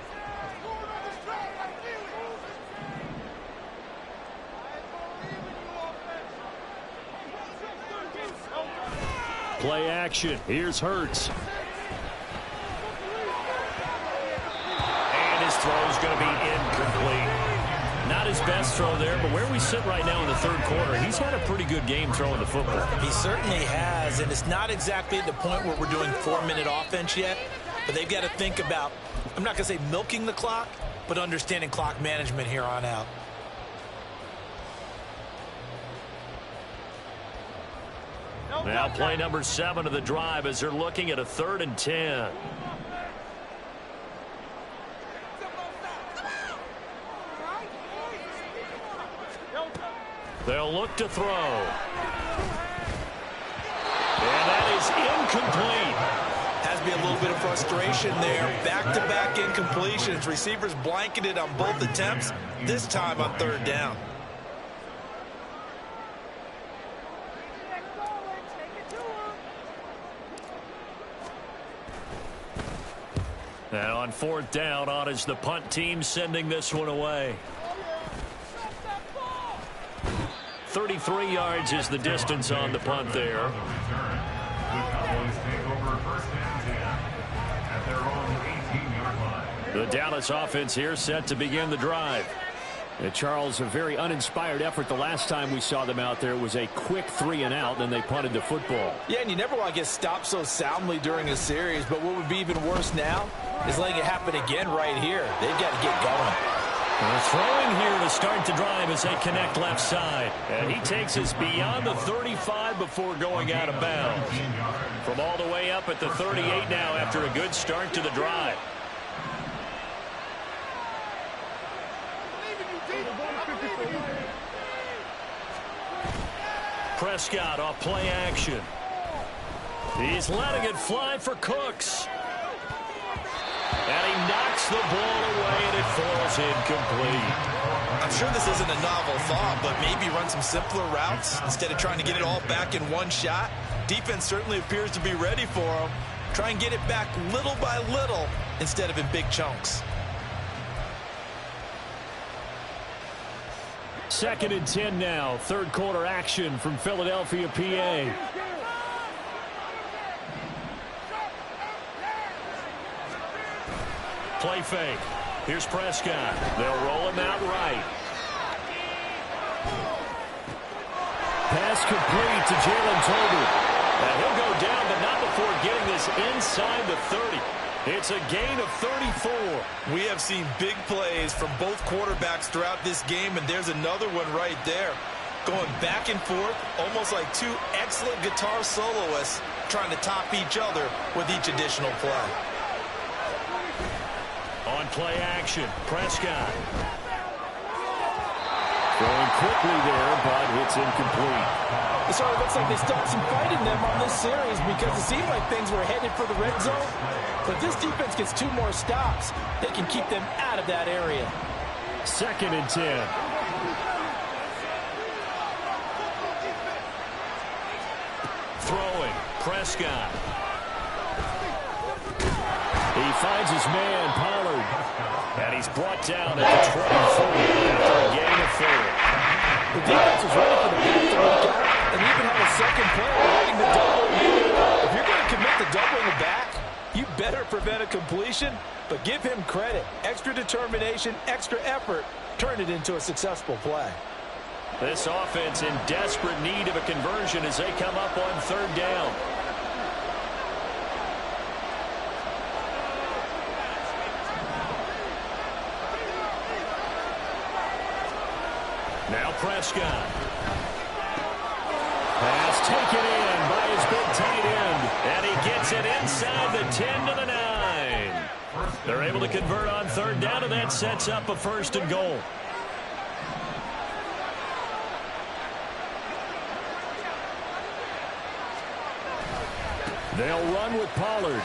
Play action. Here's Hurts. And his throw is going to be incomplete. Not his best throw there, but where we sit right now in the 3rd quarter, he's had a pretty good game throwing the football. He certainly has, and it's not exactly at the point where we're doing 4-minute offense yet, but they've got to think about, I'm not going to say milking the clock, but understanding clock management here on out. Now play number 7 of the drive as they're looking at a 3rd and 10. They'll look to throw. And that is incomplete. Has to be a little bit of frustration there. Back-to-back incompletions. Receivers blanketed on both attempts, this time on 3rd down. And on 4th down, on is the punt team sending this one away. 33 yards is the distance on the punt there. The Cowboys take over first and 10 at their own 18-yard line. The Dallas offense here set to begin the drive. And Charles, a very uninspired effort the last time we saw them out there. It was a quick 3 and out, then they punted the football. Yeah, and you never want to get stopped so soundly during a series, but what would be even worse now is letting it happen again right here. They've got to get going. Throwing here to start the drive as they connect left side. And he takes us beyond the 35 before going out of bounds. From all the way up at the 38 now after a good start to the drive. Prescott off play action. He's letting it fly for Cooks. And he knocks the ball away, and it falls incomplete. I'm sure this isn't a novel thought, but maybe run some simpler routes instead of trying to get it all back in one shot. Defense certainly appears to be ready for him. Try and get it back little by little instead of in big chunks. 2nd and 10 now. 3rd quarter action from Philadelphia, PA. Play fake. Here's Prescott. They'll roll him out right. Pass complete to Jalen Tolbert. And he'll go down, but not before getting this inside the 30. It's a gain of 34. We have seen big plays from both quarterbacks throughout this game, and there's another one right there. Going back and forth, almost like two excellent guitar soloists trying to top each other with each additional play. On play action, Prescott. Throwing quickly there, but it's incomplete. It sort of looks like they stopped some fight in them on this series because it seemed like things were headed for the red zone. But this defense gets 2 more stops. They can keep them out of that area. 2nd and 10. Throwing, Prescott. He finds his man, Pollard. And he's brought down at the 24 after a gain of 4. The defense was ready for the back to work out and even had a second player waiting to double. If you're going to commit to doubling the back, you better prevent a completion, but give him credit. Extra determination, extra effort, turn it into a successful play. This offense in desperate need of a conversion as they come up on 3rd down. Now Prescott. Pass taken in by his big tight end. And he gets it inside the 10 to the 9. They're able to convert on 3rd down, and that sets up a 1st and goal. They'll run with Pollard.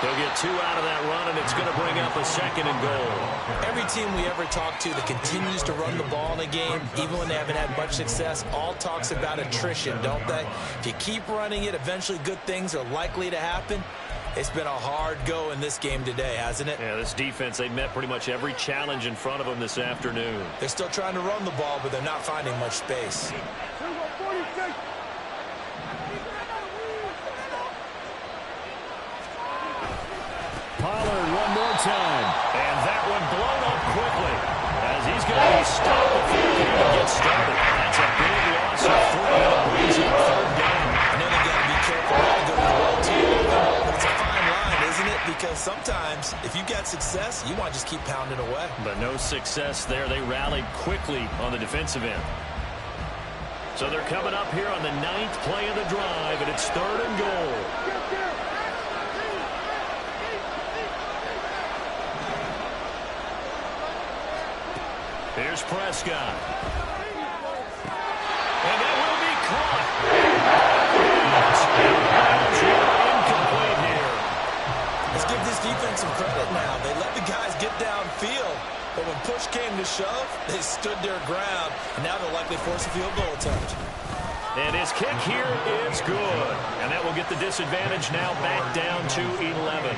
They'll get 2 out of that run, and it's going to bring up a 2nd and goal. Every team we ever talk to that continues to run the ball in a game, even when they haven't had much success, all talks about attrition, don't they? If you keep running it, eventually good things are likely to happen. It's been a hard go in this game today, hasn't it? Yeah, this defense, they met pretty much every challenge in front of them this afternoon. They're still trying to run the ball, but they're not finding much space. Pollard one more time. And that one blown up quickly as he's going to be stopped before he even gets started. That's a big loss of 3. That brings up 3rd down. I know they got to be careful not to go to the well too often, but it's a fine line, isn't it? Because sometimes if you got success, you want to just keep pounding away. But no success there. They rallied quickly on the defensive end. So they're coming up here on the 9th play of the drive, and it's 3rd and goal. Here's Prescott. And that will be caught. Incomplete here. Let's give this defense some credit now. They let the guys get downfield, but when push came to shove, they stood their ground, and now they'll likely force a field goal attempt. And his kick here is good. And that will get the disadvantage now back down to 11.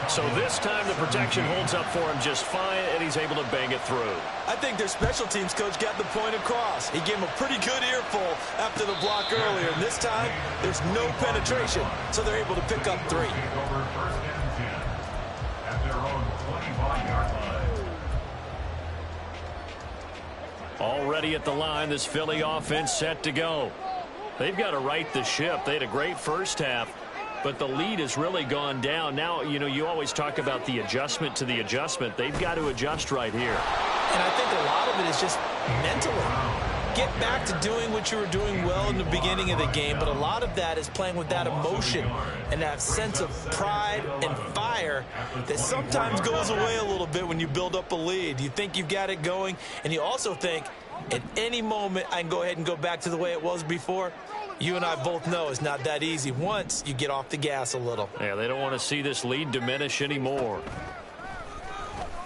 So this time the protection holds up for him just fine, and he's able to bang it through. I think their special teams coach got the point across. He gave him a pretty good earful after the block earlier, and this time there's no penetration, so they're able to pick up 3. Over 1st and 10 at their own 25-yard line. Already at the line, this Philly offense set to go. They've got to right the ship. They had a great first half, but the lead has really gone down. Now, you know, you always talk about the adjustment to the adjustment. They've got to adjust right here. And I think a lot of it is just mentally. Get back to doing what you were doing well in the beginning of the game, but a lot of that is playing with that emotion and that sense of pride and fire that sometimes goes away a little bit when you build up a lead. You think you've got it going, and you also think at any moment I can go ahead and go back to the way it was before. You and I both know it's not that easy once you get off the gas a little. Yeah, they don't want to see this lead diminish anymore.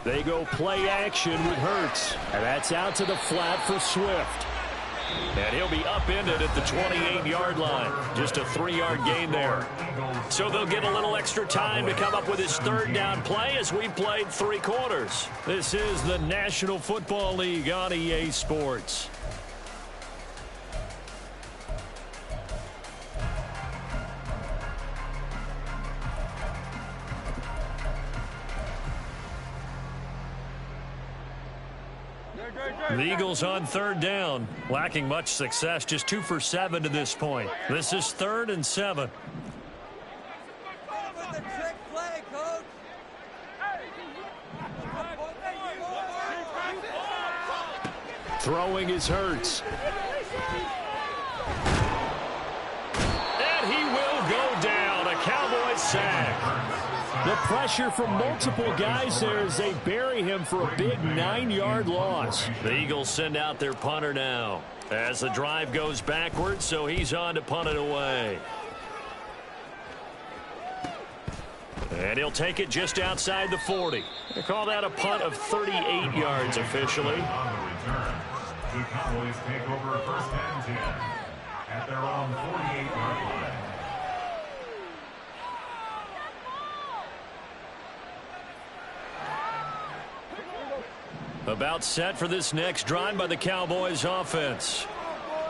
They go play action with Hurts. And that's out to the flat for Swift. And he'll be upended at the 28-yard line. Just a 3-yard gain there. So they'll get a little extra time to come up with his 3rd down play as we played 3 quarters. This is the National Football League on EA Sports. The Eagles on 3rd down, lacking much success, just 2 for 7 to this point. This is 3rd and 7. Throwing is Hurts. And he will go down. A Cowboys sack. The pressure from multiple guys there as they bury him for a big 9-yard loss. The Eagles send out their punter now as the drive goes backwards, so he's on to punt it away. And he'll take it just outside the 40. They call that a punt of 38 yards officially. On the return, the Cowboys take over first and 10 at their own 48-yard line. About set for this next drive by the Cowboys offense.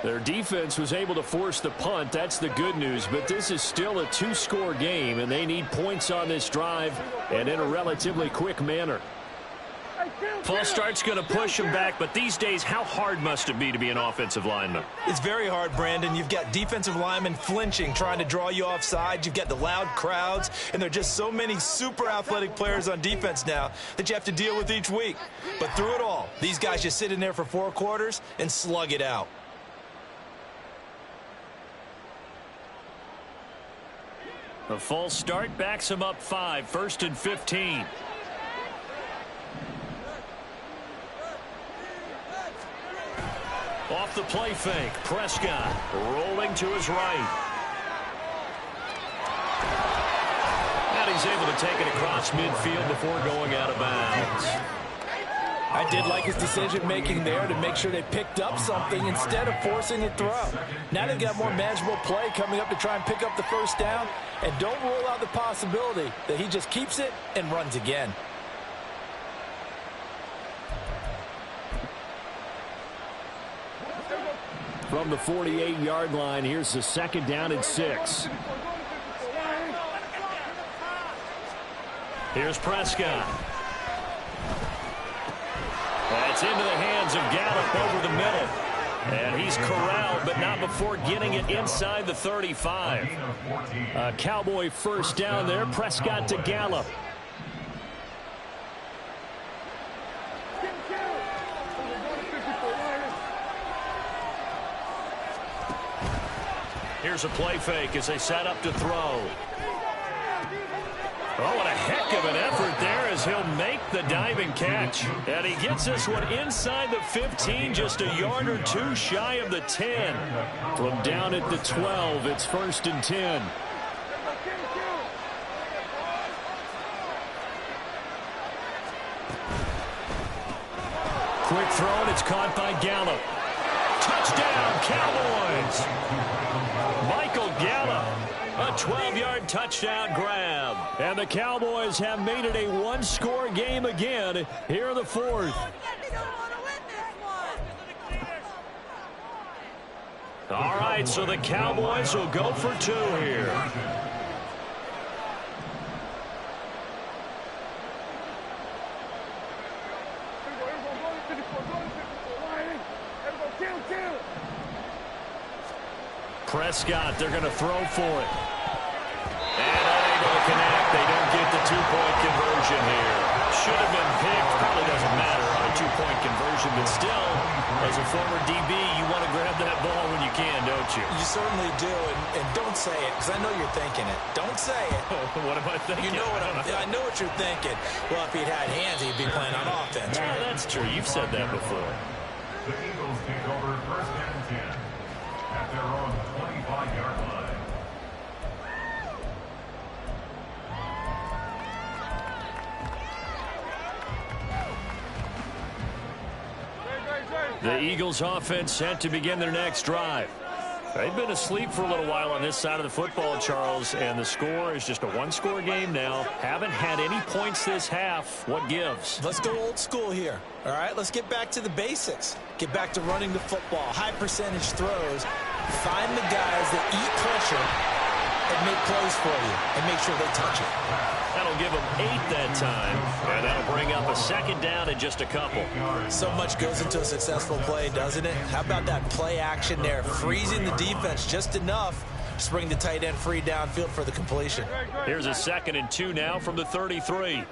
Their defense was able to force the punt. That's the good news, but this is still a 2-score game, and they need points on this drive and in a relatively quick manner. False start's going to push him back, but these days, how hard must it be to be an offensive lineman? It's very hard, Brandon. You've got defensive linemen flinching, trying to draw you offside. You've got the loud crowds, and there are just so many super athletic players on defense now that you have to deal with each week. But through it all, these guys just sit in there for 4 quarters and slug it out. A false start backs him up 5, 1st and 15. Off the play fake, Prescott rolling to his right. And he's able to take it across midfield before going out of bounds. I did like his decision-making there to make sure they picked up something instead of forcing a throw. Now they've got more manageable play coming up to try and pick up the first down, and don't rule out the possibility that he just keeps it and runs again. From the 48-yard line, here's the 2nd down and 6. Here's Prescott. That's into the hands of Gallup over the middle. And he's corralled, but not before getting it inside the 35. A Cowboy first down there. Prescott to Gallup. Here's a play fake as they set up to throw. Oh, what a heck of an effort there as he'll make the diving catch. And he gets this one inside the 15, just a yard or 2 shy of the 10. From down at the 12, it's 1st and 10. Quick throw, and it's caught by Gallup. Touchdown, Cowboys! Michael Gallup, a 12-yard touchdown grab. And the Cowboys have made it a 1-score game again here in the 4th. All right, so the Cowboys will go for 2 here. Prescott, they're going to throw for it. And unable to connect. They don't get the 2-point conversion here. Should have been picked. Probably doesn't matter on a 2-point conversion, but still, as a former DB, you want to grab that ball when you can, don't you? You certainly do, and don't say it, because I know you're thinking it. Don't say it. What am I thinking? You know what I know what you're thinking. Well, if he'd had hands, he'd be playing on offense. Yeah, that's true. You've said that before. The Eagles take over first and 10 at their own 25-yard line. The Eagles offense set to begin their next drive. They've been asleep for a little while on this side of the football, Charles, and the score is just a 1-score game now. Haven't had any points this half. What gives? Let's go old school here. All right, let's get back to the basics. Get back to running the football, high percentage throws. Find the guys that eat pressure and make plays for you and make sure they touch it. That'll give them 8 that time, and that'll bring up a 2nd down in just a couple. So much goes into a successful play, doesn't it? How about that play action there, freezing the defense just enough to bring the tight end free downfield for the completion. Here's a 2nd and 2 now from the 33.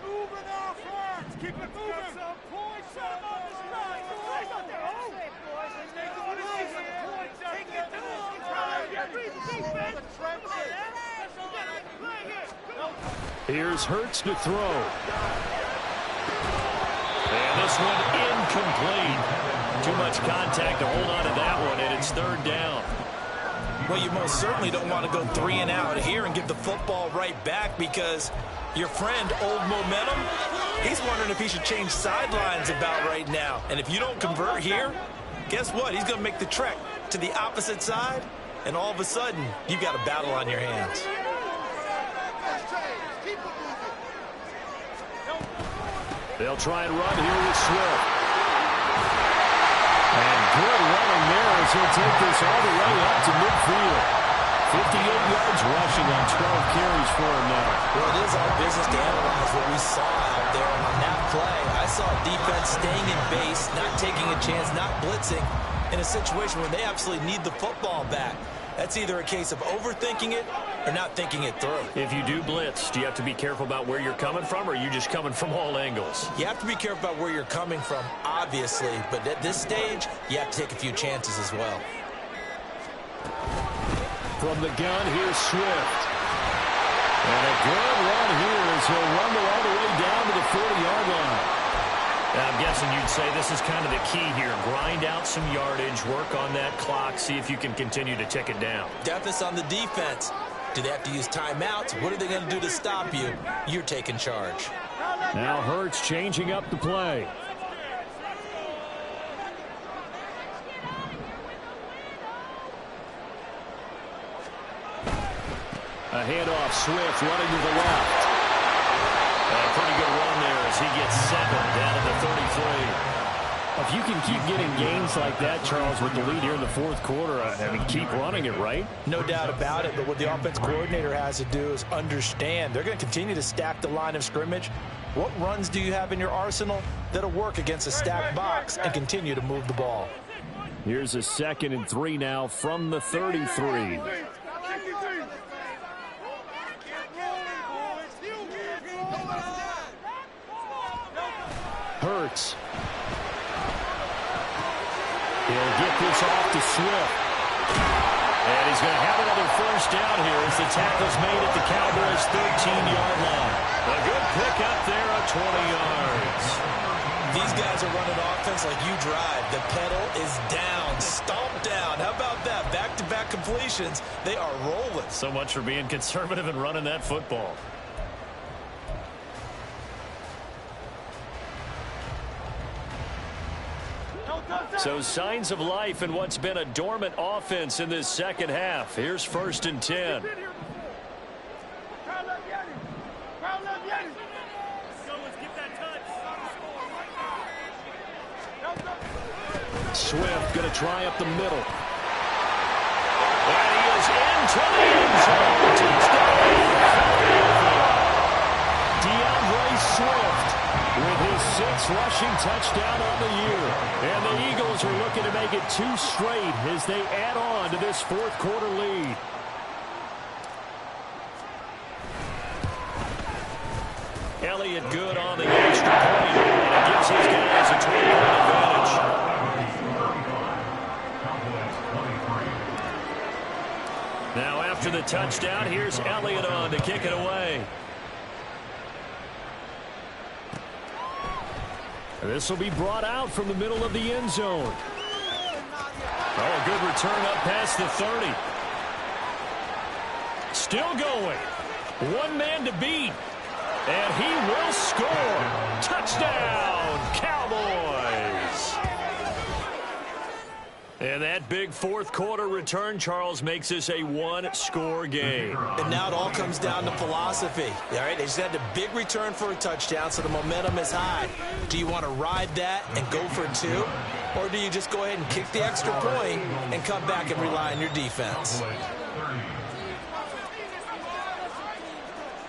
Here's Hurts to throw. And this one incomplete. Too much contact to hold on to that one, and it's third down. Well, you most certainly don't want to go 3 and out here and give the football right back, because your friend, Old Momentum, he's wondering if he should change sidelines about right now. And if you don't convert here, guess what? He's going to make the trek to the opposite side, and all of a sudden, you've got a battle on your hands. They'll try and run here with Swift. And good running there as he'll take this all the way up to midfield. 58 yards rushing on 12 carries for him now. Well, it is our business to analyze what we saw out there. And on that play, I saw defense staying in base, not taking a chance, not blitzing in a situation where they absolutely need the football back. That's either a case of overthinking it or not thinking it through. If you do blitz, do you have to be careful about where you're coming from, or are you just coming from all angles? You have to be careful about where you're coming from, obviously, but at this stage, you have to take a few chances as well. From the gun, here's Swift. And a good run here as he'll rumble all the way down to the 40-yard line. I'm guessing you'd say this is kind of the key here. Grind out some yardage, work on that clock, see if you can continue to tick it down. Deficit on the defense. Do they have to use timeouts? What are they going to do to stop you? You're taking charge. Now Hurts changing up the play. A handoff, Swift running to the left. A pretty good run there as he gets 7 down to the 33. If you can keep getting gains like that, Charles, with the lead here in the fourth quarter, I mean, keep running it, right? No doubt about it, but what the offense coordinator has to do is understand they're going to continue to stack the line of scrimmage. What runs do you have in your arsenal that'll work against a stacked box and continue to move the ball? Here's a 2nd and 3 now from the 33. Hurts. He'll get this off to Swift. And he's going to have another first down here as the tackle's made at the Cowboys' 13-yard line. A good pickup there of 20 yards. These guys are running offense like you drive. The pedal is down, stomped down. How about that? Back-to-back completions. They are rolling. So much for being conservative and running that football. So signs of life in what's been a dormant offense in this second half. Here's 1st and 10. Swift going to try up the middle. And he is into the end zone. Touchdown. DeAndre Swift with his 6th rushing touchdown on the year. And the Eagles are looking to make it 2 straight as they add on to this fourth quarter lead. Elliott good on the extra point, and it gives his guys a 20-point advantage. Now after the touchdown, here's Elliott on to kick it away. This will be brought out from the middle of the end zone. Oh, a good return up past the 30. Still going. One man to beat. And he will score. Touchdown, Cowboys. And that big fourth quarter return, Charles, makes this a 1-score game. And now it all comes down to philosophy. All right, they just had a big return for a touchdown, so the momentum is high. Do you want to ride that and go for 2? Or do you just go ahead and kick the extra point and come back and rely on your defense?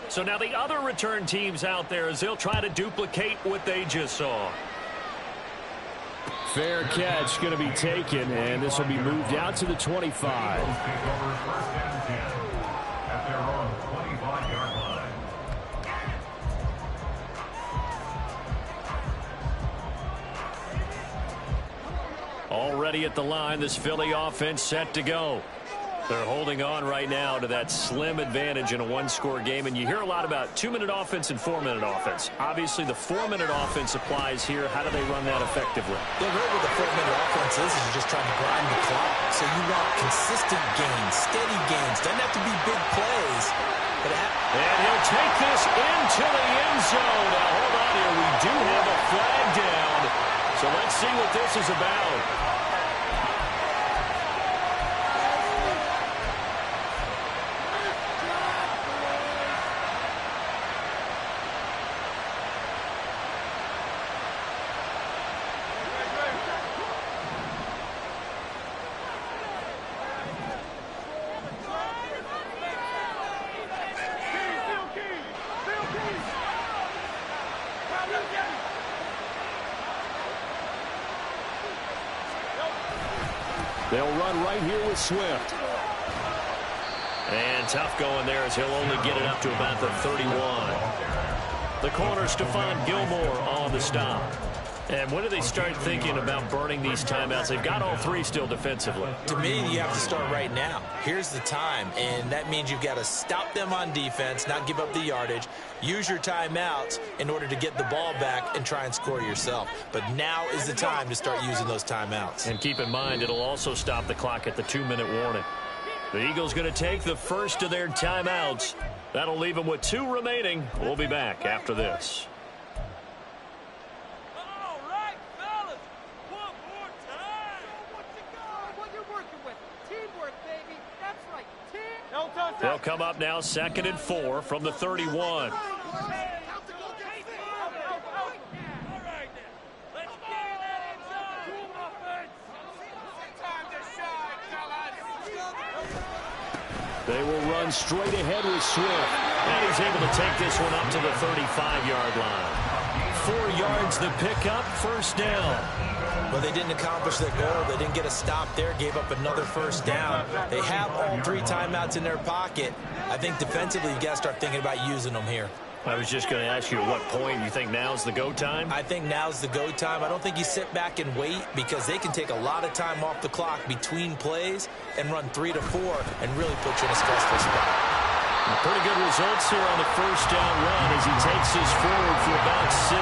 So now the other return teams out there as they'll try to duplicate what they just saw. Fair catch going to be taken, and this will be moved out to the 25. Already at the line, this Philly offense set to go. They're holding on right now to that slim advantage in a one-score game, and you hear a lot about 2-minute offense and 4-minute offense. Obviously, the 4-minute offense applies here. How do they run that effectively? Yeah, really what the 4-minute offense is you're just trying to grind the clock. So you want consistent gains, steady gains. Doesn't have to be big plays. But and he'll take this into the end zone. Now, hold on here. We do have a flag down. So let's see what this is about. They'll run right here with Swift. And tough going there as he'll only get it up to about the 31. The corner, Stephon Gilmore on the stop. And when do they start thinking about burning these timeouts? They've got all three still defensively. To me, you have to start right now. Here's the time, and that means you've got to stop them on defense, not give up the yardage, use your timeouts in order to get the ball back and try and score yourself. But now is the time to start using those timeouts. And keep in mind, it'll also stop the clock at the 2-minute warning. The Eagles going to take the first of their timeouts. That'll leave them with 2 remaining. We'll be back after this. They'll come up now 2nd and 4 from the 31. They will run straight ahead with Swift. And he's able to take this one up to the 35-yard line. 4 yards the pickup, first down. Well, they didn't accomplish their goal. They didn't get a stop there, gave up another first down. They have all 3 timeouts in their pocket. I think defensively you've got to start thinking about using them here. I was just going to ask you at what point you think now's the go time? I think now's the go time. I don't think you sit back and wait because they can take a lot of time off the clock between plays and run 3 to 4 and really put you in a stressful spot. Pretty good results here on the first down run as he takes this forward for about 6.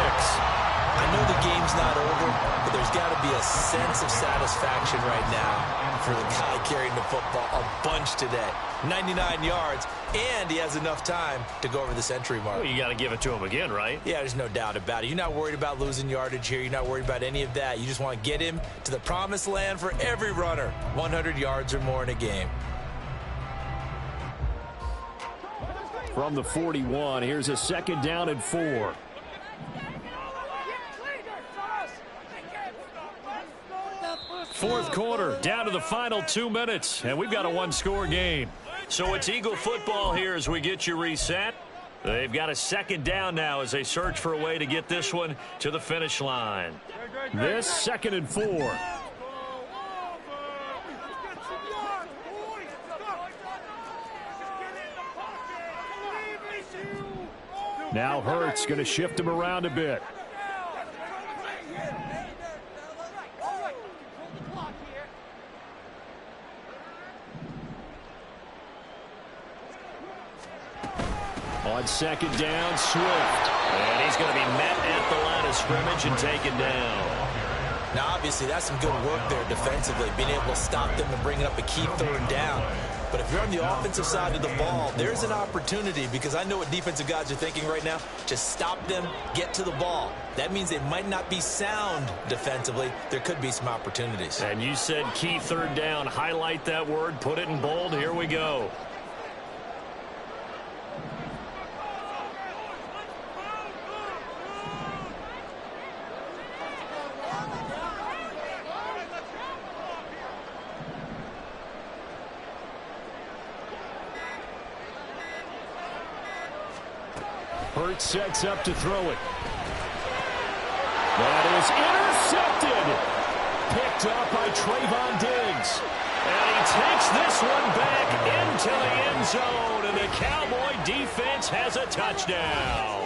I know the game's not over, but there's got to be a sense of satisfaction right now for the guy carrying the football a bunch today. 99 yards, and he has enough time to go over the century mark. Well, you got to give it to him again, right? Yeah, there's no doubt about it. You're not worried about losing yardage here. You're not worried about any of that. You just want to get him to the promised land for every runner. 100 yards or more in a game. From the 41, here's a 2nd down and 4. Fourth quarter, down to the final 2 minutes, and we've got a 1-score game. So it's Eagle football here as we get you reset. They've got a 2nd down now as they search for a way to get this one to the finish line. This 2nd and 4. Now Hurts going to shift him around a bit. On 2nd down, Swift. And he's going to be met at the line of scrimmage and taken down. Now, obviously, that's some good work there defensively, being able to stop them and bring up a key 3rd down. But if you're on the offensive side of the ball, there's an opportunity because I know what defensive guys are thinking right now. Just stop them, get to the ball. That means they might not be sound defensively. There could be some opportunities. And you said key 3rd down. Highlight that word. Put it in bold. Here we go. Hurts sets up to throw it. That is intercepted. Picked up by Trayvon Diggs. And he takes this one back into the end zone, and the Cowboy defense has a touchdown.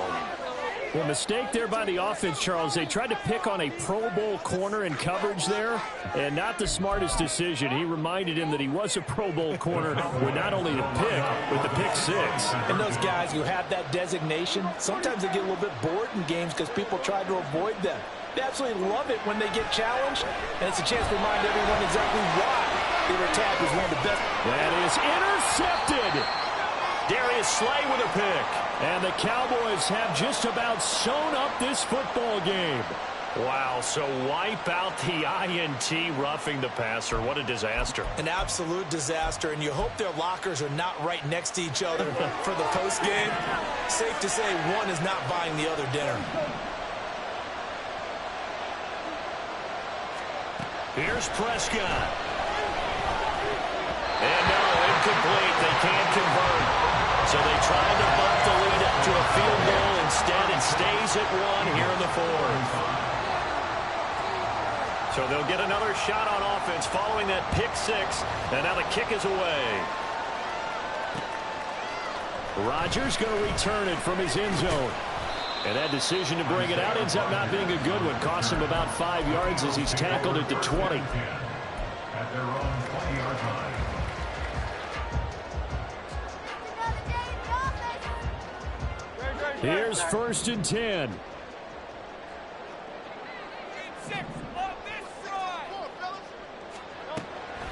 Well, mistake there by the offense, Charles. They tried to pick on a Pro Bowl corner in coverage there, and not the smartest decision. He reminded him that he was a Pro Bowl corner with not only the pick, but the pick six. And those guys who have that designation, sometimes they get a little bit bored in games because people try to avoid them. They absolutely love it when they get challenged, and it's a chance to remind everyone exactly why they were tagged as one of the best. That is intercepted. Darius Slay with a pick. And the Cowboys have just about sewn up this football game. Wow, so wipe out the INT, roughing the passer. What a disaster. An absolute disaster, and you hope their lockers are not right next to each other for the postgame. Safe to say one is not buying the other dinner. Here's Prescott. And no, incomplete. They can't convert. So they tried to bump the lead up to a field goal. Instead, it stays at one here in the fourth. So they'll get another shot on offense following that pick six. And now the kick is away. Rodgers going to return it from his end zone. And that decision to bring it out ends up not being a good one. Costs him about 5 yards as he's tackled at the 20. At their own 20-yard line. Here's 1st and 10.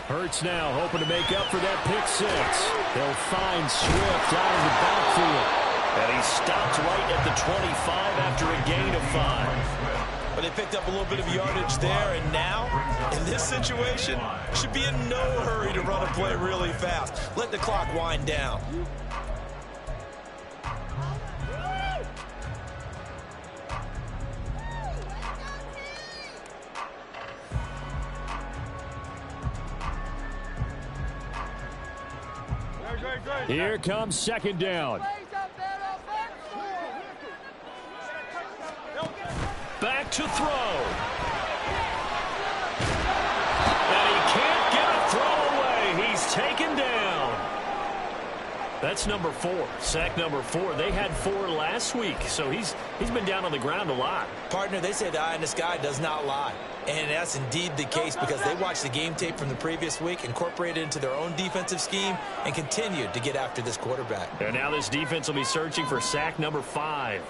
Hurts now, hoping to make up for that pick six. They'll find Swift out of the backfield. And he stopped right at the 25 after a gain of 5. But they picked up a little bit of yardage there, and now, in this situation, should be in no hurry to run a play really fast. Let the clock wind down. Here comes 2nd down. Back to throw. And he can't get a throw away. He's taken down. That's number 4. Sack number 4. They had 4 last week, so he's been down on the ground a lot. Partner, they say the eye in the sky does not lie. And that's indeed the case because they watched the game tape from the previous week, incorporated it into their own defensive scheme, and continued to get after this quarterback. And now this defense will be searching for sack number 5.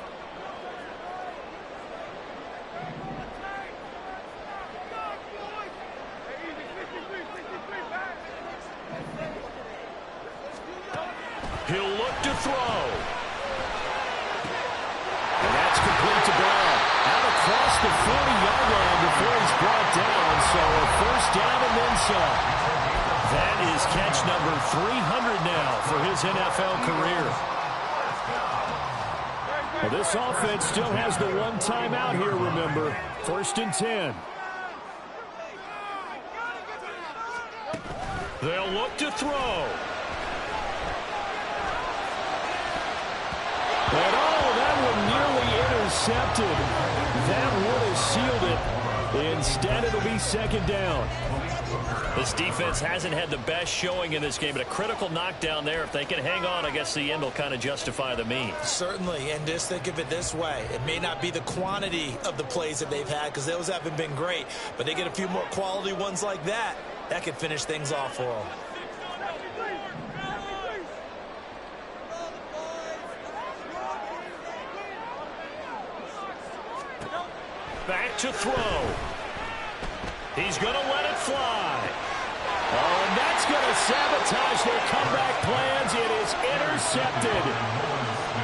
He'll look to throw. And that's complete to Brown. Out across the 40-yard line before he's brought down. So a 1st down and then some. That is catch number 300 now for his NFL career. Well, this offense still has the one timeout here, remember. 1st and 10. They'll look to throw. And that one nearly intercepted. That would have sealed it. Instead, it'll be 2nd down. This defense hasn't had the best showing in this game, but a critical knockdown there. If they can hang on, I guess the end will kind of justify the means. Certainly, and just think of it this way. It may not be the quantity of the plays that they've had because those haven't been great, but they get a few more quality ones like that. That could finish things off for them. Back to throw. He's going to let it fly. Oh, and that's going to sabotage their comeback plans. It is intercepted.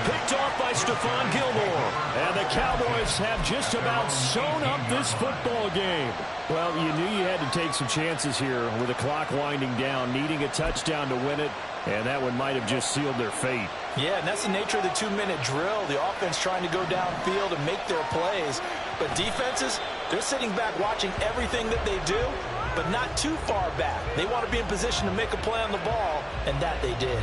Picked off by Stephon Gilmore. And the Cowboys have just about sewn up this football game. Well, you knew you had to take some chances here with the clock winding down, needing a touchdown to win it, and that one might have just sealed their fate. Yeah, and that's the nature of the 2-minute drill. The offense trying to go downfield and make their plays. But defenses, they're sitting back watching everything that they do, but not too far back. They want to be in position to make a play on the ball, and that they did.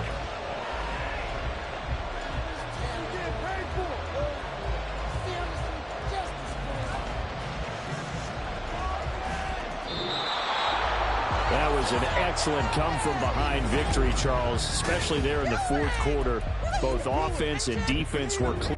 That was an excellent come-from-behind victory, Charles, especially there in the 4th quarter. Both offense and defense were clear.